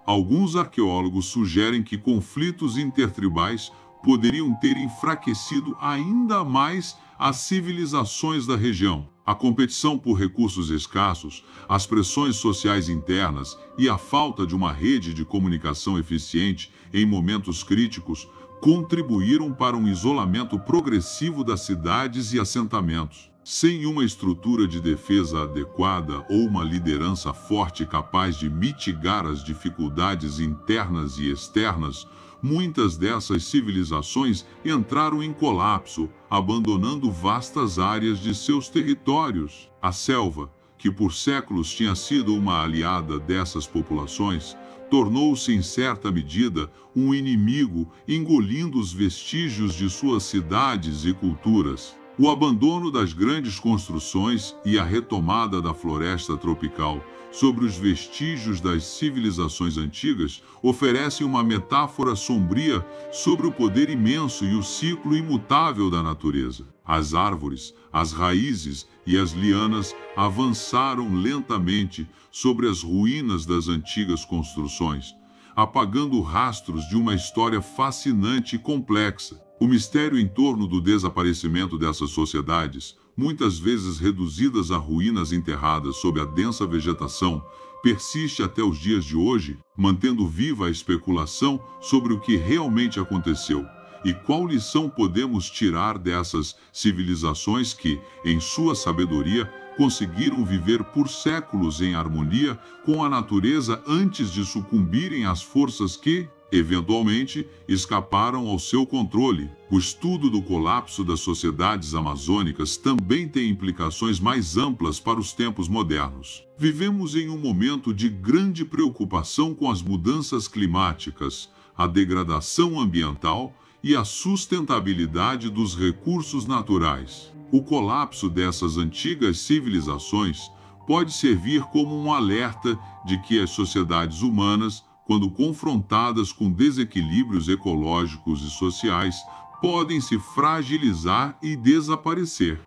Alguns arqueólogos sugerem que conflitos intertribais poderiam ter enfraquecido ainda mais as civilizações da região. A competição por recursos escassos, as pressões sociais internas e a falta de uma rede de comunicação eficiente em momentos críticos contribuíram para um isolamento progressivo das cidades e assentamentos. Sem uma estrutura de defesa adequada ou uma liderança forte capaz de mitigar as dificuldades internas e externas, muitas dessas civilizações entraram em colapso, abandonando vastas áreas de seus territórios. A selva, que por séculos tinha sido uma aliada dessas populações, tornou-se em certa medida um inimigo, engolindo os vestígios de suas cidades e culturas. O abandono das grandes construções e a retomada da floresta tropical sobre os vestígios das civilizações antigas oferecem uma metáfora sombria sobre o poder imenso e o ciclo imutável da natureza. As árvores, as raízes e as lianas avançaram lentamente sobre as ruínas das antigas construções, apagando rastros de uma história fascinante e complexa. O mistério em torno do desaparecimento dessas sociedades, muitas vezes reduzidas a ruínas enterradas sob a densa vegetação, persiste até os dias de hoje, mantendo viva a especulação sobre o que realmente aconteceu e qual lição podemos tirar dessas civilizações que, em sua sabedoria, conseguiram viver por séculos em harmonia com a natureza antes de sucumbirem às forças que, eventualmente, escaparam ao seu controle. O estudo do colapso das sociedades amazônicas também tem implicações mais amplas para os tempos modernos. Vivemos em um momento de grande preocupação com as mudanças climáticas, a degradação ambiental e a sustentabilidade dos recursos naturais. O colapso dessas antigas civilizações pode servir como um alerta de que as sociedades humanas, quando confrontadas com desequilíbrios ecológicos e sociais, podem se fragilizar e desaparecer.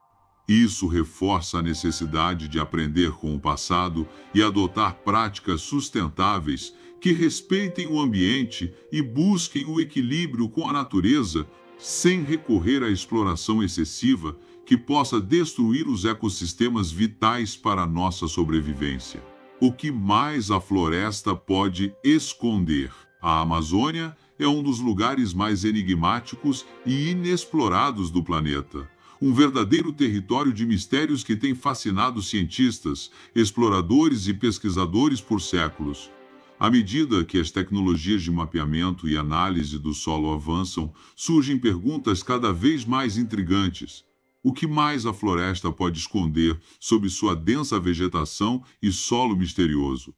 Isso reforça a necessidade de aprender com o passado e adotar práticas sustentáveis que respeitem o ambiente e busquem o equilíbrio com a natureza, sem recorrer à exploração excessiva que possa destruir os ecossistemas vitais para a nossa sobrevivência. O que mais a floresta pode esconder? A Amazônia é um dos lugares mais enigmáticos e inexplorados do planeta. Um verdadeiro território de mistérios que tem fascinado cientistas, exploradores e pesquisadores por séculos. À medida que as tecnologias de mapeamento e análise do solo avançam, surgem perguntas cada vez mais intrigantes. O que mais a floresta pode esconder sob sua densa vegetação e solo misterioso?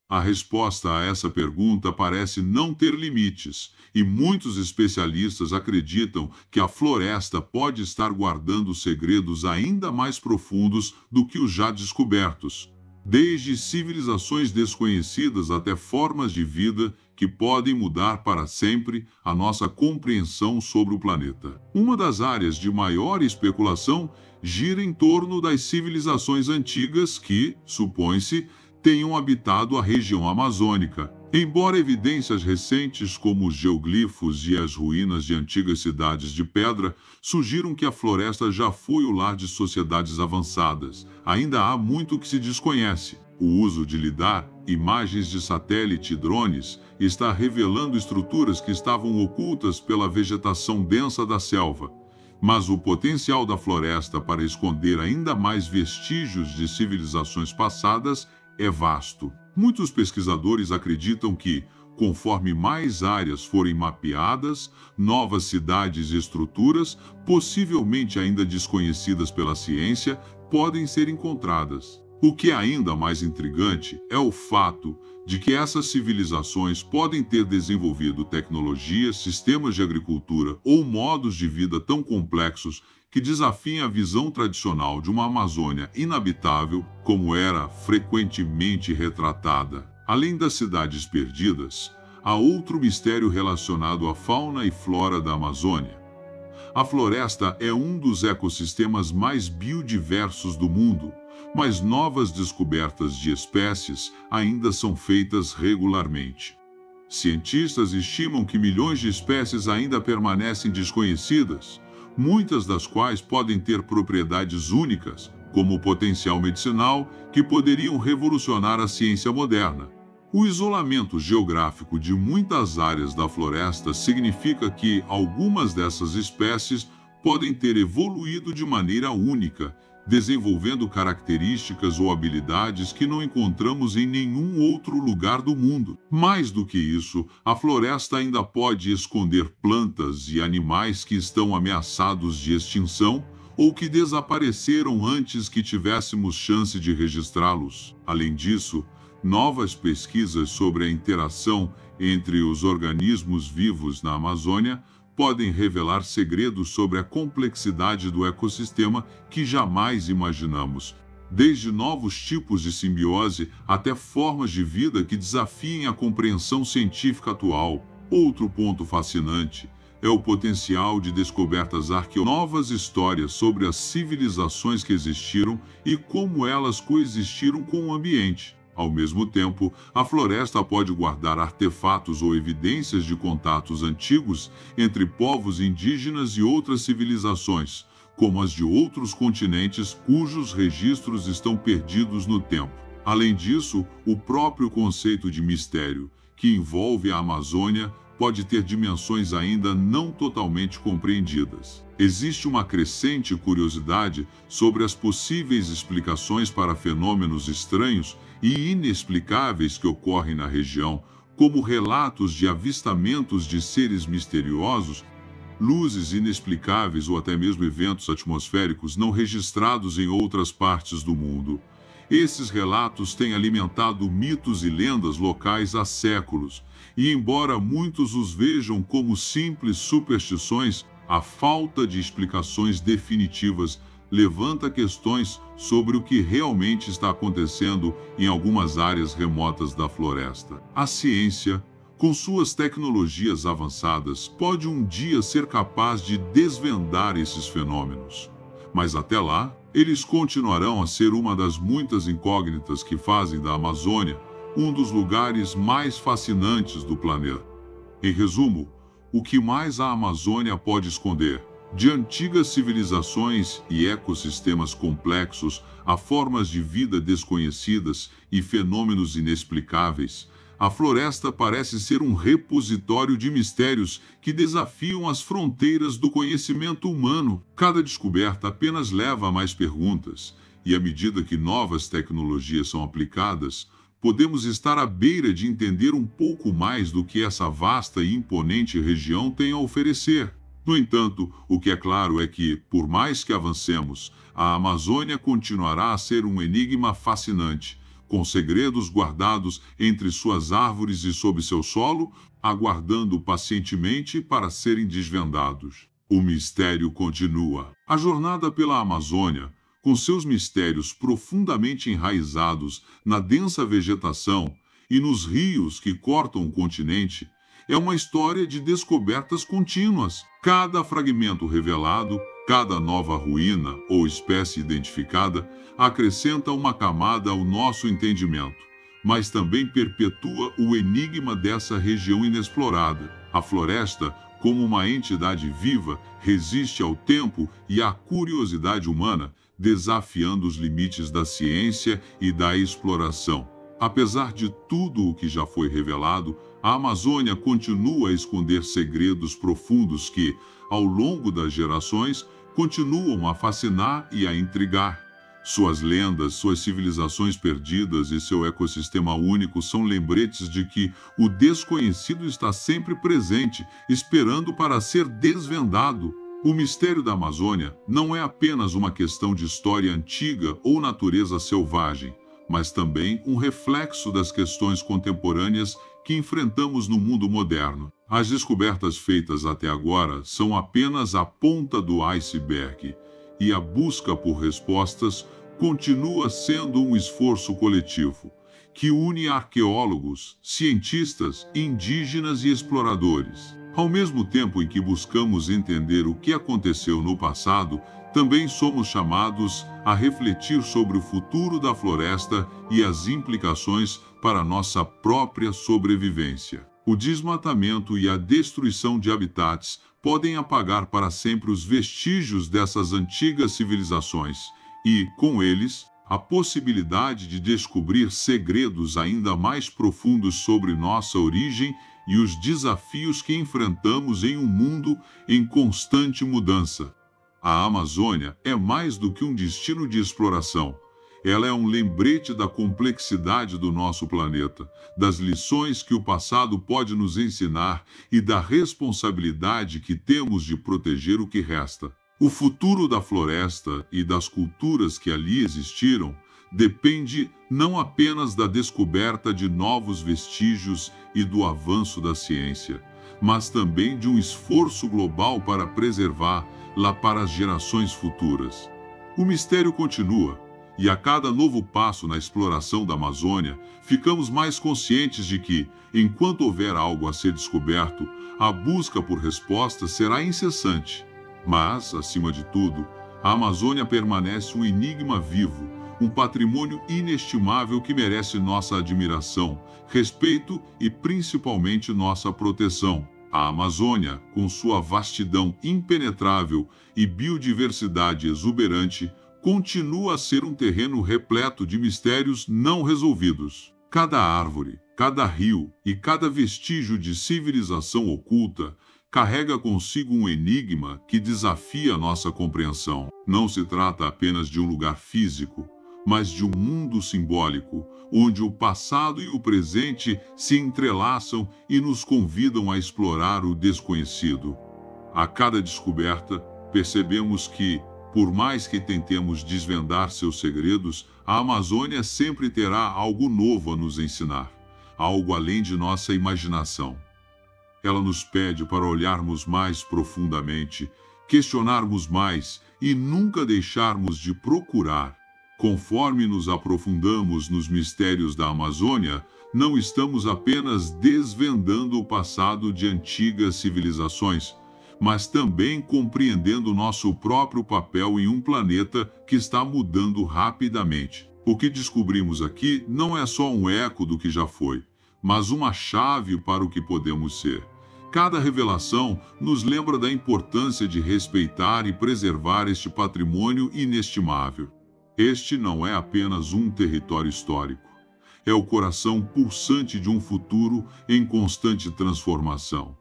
A resposta a essa pergunta parece não ter limites, e muitos especialistas acreditam que a floresta pode estar guardando segredos ainda mais profundos do que os já descobertos. Desde civilizações desconhecidas até formas de vida que podem mudar para sempre a nossa compreensão sobre o planeta. Uma das áreas de maior especulação gira em torno das civilizações antigas que, supõe-se, tenham habitado a região amazônica. Embora evidências recentes como os geoglifos e as ruínas de antigas cidades de pedra sugiram que a floresta já foi o lar de sociedades avançadas, ainda há muito que se desconhece. O uso de lidar, imagens de satélite e drones está revelando estruturas que estavam ocultas pela vegetação densa da selva. Mas o potencial da floresta para esconder ainda mais vestígios de civilizações passadas é vasto. Muitos pesquisadores acreditam que, conforme mais áreas forem mapeadas, novas cidades e estruturas, possivelmente ainda desconhecidas pela ciência, podem ser encontradas. O que é ainda mais intrigante é o fato de que essas civilizações podem ter desenvolvido tecnologias, sistemas de agricultura ou modos de vida tão complexos que desafiem a visão tradicional de uma Amazônia inabitável, como era frequentemente retratada. Além das cidades perdidas, há outro mistério relacionado à fauna e flora da Amazônia. A floresta é um dos ecossistemas mais biodiversos do mundo, mas novas descobertas de espécies ainda são feitas regularmente. Cientistas estimam que milhões de espécies ainda permanecem desconhecidas, muitas das quais podem ter propriedades únicas, como o potencial medicinal, que poderiam revolucionar a ciência moderna. O isolamento geográfico de muitas áreas da floresta significa que algumas dessas espécies podem ter evoluído de maneira única, desenvolvendo características ou habilidades que não encontramos em nenhum outro lugar do mundo. Mais do que isso, a floresta ainda pode esconder plantas e animais que estão ameaçados de extinção ou que desapareceram antes que tivéssemos chance de registrá-los. Além disso, novas pesquisas sobre a interação entre os organismos vivos na Amazônia podem revelar segredos sobre a complexidade do ecossistema que jamais imaginamos, desde novos tipos de simbiose até formas de vida que desafiem a compreensão científica atual. Outro ponto fascinante é o potencial de descobertas arqueológicas, novas histórias sobre as civilizações que existiram e como elas coexistiram com o ambiente. Ao mesmo tempo, a floresta pode guardar artefatos ou evidências de contatos antigos entre povos indígenas e outras civilizações, como as de outros continentes cujos registros estão perdidos no tempo. Além disso, o próprio conceito de mistério, que envolve a Amazônia, pode ter dimensões ainda não totalmente compreendidas. Existe uma crescente curiosidade sobre as possíveis explicações para fenômenos estranhos e inexplicáveis que ocorrem na região, como relatos de avistamentos de seres misteriosos, luzes inexplicáveis ou até mesmo eventos atmosféricos não registrados em outras partes do mundo. Esses relatos têm alimentado mitos e lendas locais há séculos, e embora muitos os vejam como simples superstições, a falta de explicações definitivas levanta questões sobre o que realmente está acontecendo em algumas áreas remotas da floresta. A ciência, com suas tecnologias avançadas, pode um dia ser capaz de desvendar esses fenômenos. Mas até lá, eles continuarão a ser uma das muitas incógnitas que fazem da Amazônia um dos lugares mais fascinantes do planeta. Em resumo, o que mais a Amazônia pode esconder? De antigas civilizações e ecossistemas complexos a formas de vida desconhecidas e fenômenos inexplicáveis, a floresta parece ser um repositório de mistérios que desafiam as fronteiras do conhecimento humano. Cada descoberta apenas leva a mais perguntas, e à medida que novas tecnologias são aplicadas, podemos estar à beira de entender um pouco mais do que essa vasta e imponente região tem a oferecer. No entanto, o que é claro é que, por mais que avancemos, a Amazônia continuará a ser um enigma fascinante, com segredos guardados entre suas árvores e sob seu solo, aguardando pacientemente para serem desvendados. O mistério continua. A jornada pela Amazônia, com seus mistérios profundamente enraizados na densa vegetação e nos rios que cortam o continente, é uma história de descobertas contínuas. Cada fragmento revelado, cada nova ruína ou espécie identificada acrescenta uma camada ao nosso entendimento, mas também perpetua o enigma dessa região inexplorada. A floresta, como uma entidade viva, resiste ao tempo e à curiosidade humana, desafiando os limites da ciência e da exploração. Apesar de tudo o que já foi revelado, a Amazônia continua a esconder segredos profundos que, ao longo das gerações, continuam a fascinar e a intrigar. Suas lendas, suas civilizações perdidas e seu ecossistema único são lembretes de que o desconhecido está sempre presente, esperando para ser desvendado. O mistério da Amazônia não é apenas uma questão de história antiga ou natureza selvagem, mas também um reflexo das questões contemporâneas que enfrentamos no mundo moderno. As descobertas feitas até agora são apenas a ponta do iceberg, e a busca por respostas continua sendo um esforço coletivo, que une arqueólogos, cientistas, indígenas e exploradores. Ao mesmo tempo em que buscamos entender o que aconteceu no passado, também somos chamados a refletir sobre o futuro da floresta e as implicações para nossa própria sobrevivência. O desmatamento e a destruição de habitats podem apagar para sempre os vestígios dessas antigas civilizações e, com eles, a possibilidade de descobrir segredos ainda mais profundos sobre nossa origem e os desafios que enfrentamos em um mundo em constante mudança. A Amazônia é mais do que um destino de exploração. Ela é um lembrete da complexidade do nosso planeta, das lições que o passado pode nos ensinar e da responsabilidade que temos de proteger o que resta. O futuro da floresta e das culturas que ali existiram depende não apenas da descoberta de novos vestígios e do avanço da ciência, mas também de um esforço global para preservá-la para as gerações futuras. O mistério continua, e a cada novo passo na exploração da Amazônia, ficamos mais conscientes de que, enquanto houver algo a ser descoberto, a busca por respostas será incessante. Mas, acima de tudo, a Amazônia permanece um enigma vivo, um patrimônio inestimável que merece nossa admiração, respeito e principalmente nossa proteção. A Amazônia, com sua vastidão impenetrável e biodiversidade exuberante, continua a ser um terreno repleto de mistérios não resolvidos. Cada árvore, cada rio e cada vestígio de civilização oculta carrega consigo um enigma que desafia nossa compreensão. Não se trata apenas de um lugar físico, mas de um mundo simbólico, onde o passado e o presente se entrelaçam e nos convidam a explorar o desconhecido. A cada descoberta, percebemos que, por mais que tentemos desvendar seus segredos, a Amazônia sempre terá algo novo a nos ensinar, algo além de nossa imaginação. Ela nos pede para olharmos mais profundamente, questionarmos mais e nunca deixarmos de procurar. Conforme nos aprofundamos nos mistérios da Amazônia, não estamos apenas desvendando o passado de antigas civilizações, mas também compreendendo nosso próprio papel em um planeta que está mudando rapidamente. O que descobrimos aqui não é só um eco do que já foi, mas uma chave para o que podemos ser. Cada revelação nos lembra da importância de respeitar e preservar este patrimônio inestimável. Este não é apenas um território histórico. É o coração pulsante de um futuro em constante transformação.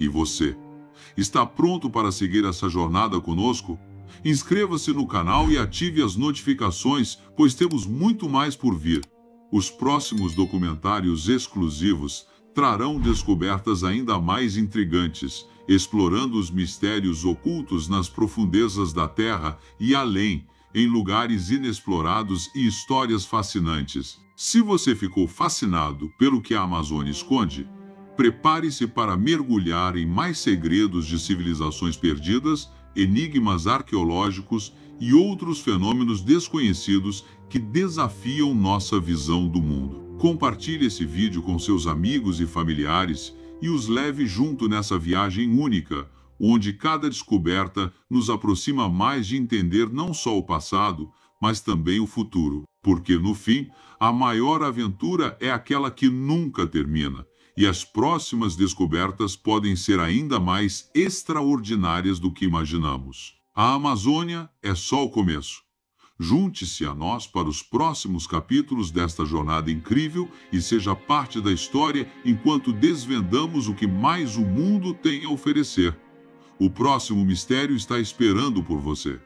E você? Está pronto para seguir essa jornada conosco? Inscreva-se no canal e ative as notificações, pois temos muito mais por vir. Os próximos documentários exclusivos trarão descobertas ainda mais intrigantes, explorando os mistérios ocultos nas profundezas da Terra e além, em lugares inexplorados e histórias fascinantes. Se você ficou fascinado pelo que a Amazônia esconde, prepare-se para mergulhar em mais segredos de civilizações perdidas, enigmas arqueológicos e outros fenômenos desconhecidos que desafiam nossa visão do mundo. Compartilhe esse vídeo com seus amigos e familiares e os leve junto nessa viagem única, onde cada descoberta nos aproxima mais de entender não só o passado, mas também o futuro. Porque, no fim, a maior aventura é aquela que nunca termina, e as próximas descobertas podem ser ainda mais extraordinárias do que imaginamos. A Amazônia é só o começo. Junte-se a nós para os próximos capítulos desta jornada incrível e seja parte da história enquanto desvendamos o que mais o mundo tem a oferecer. O próximo mistério está esperando por você.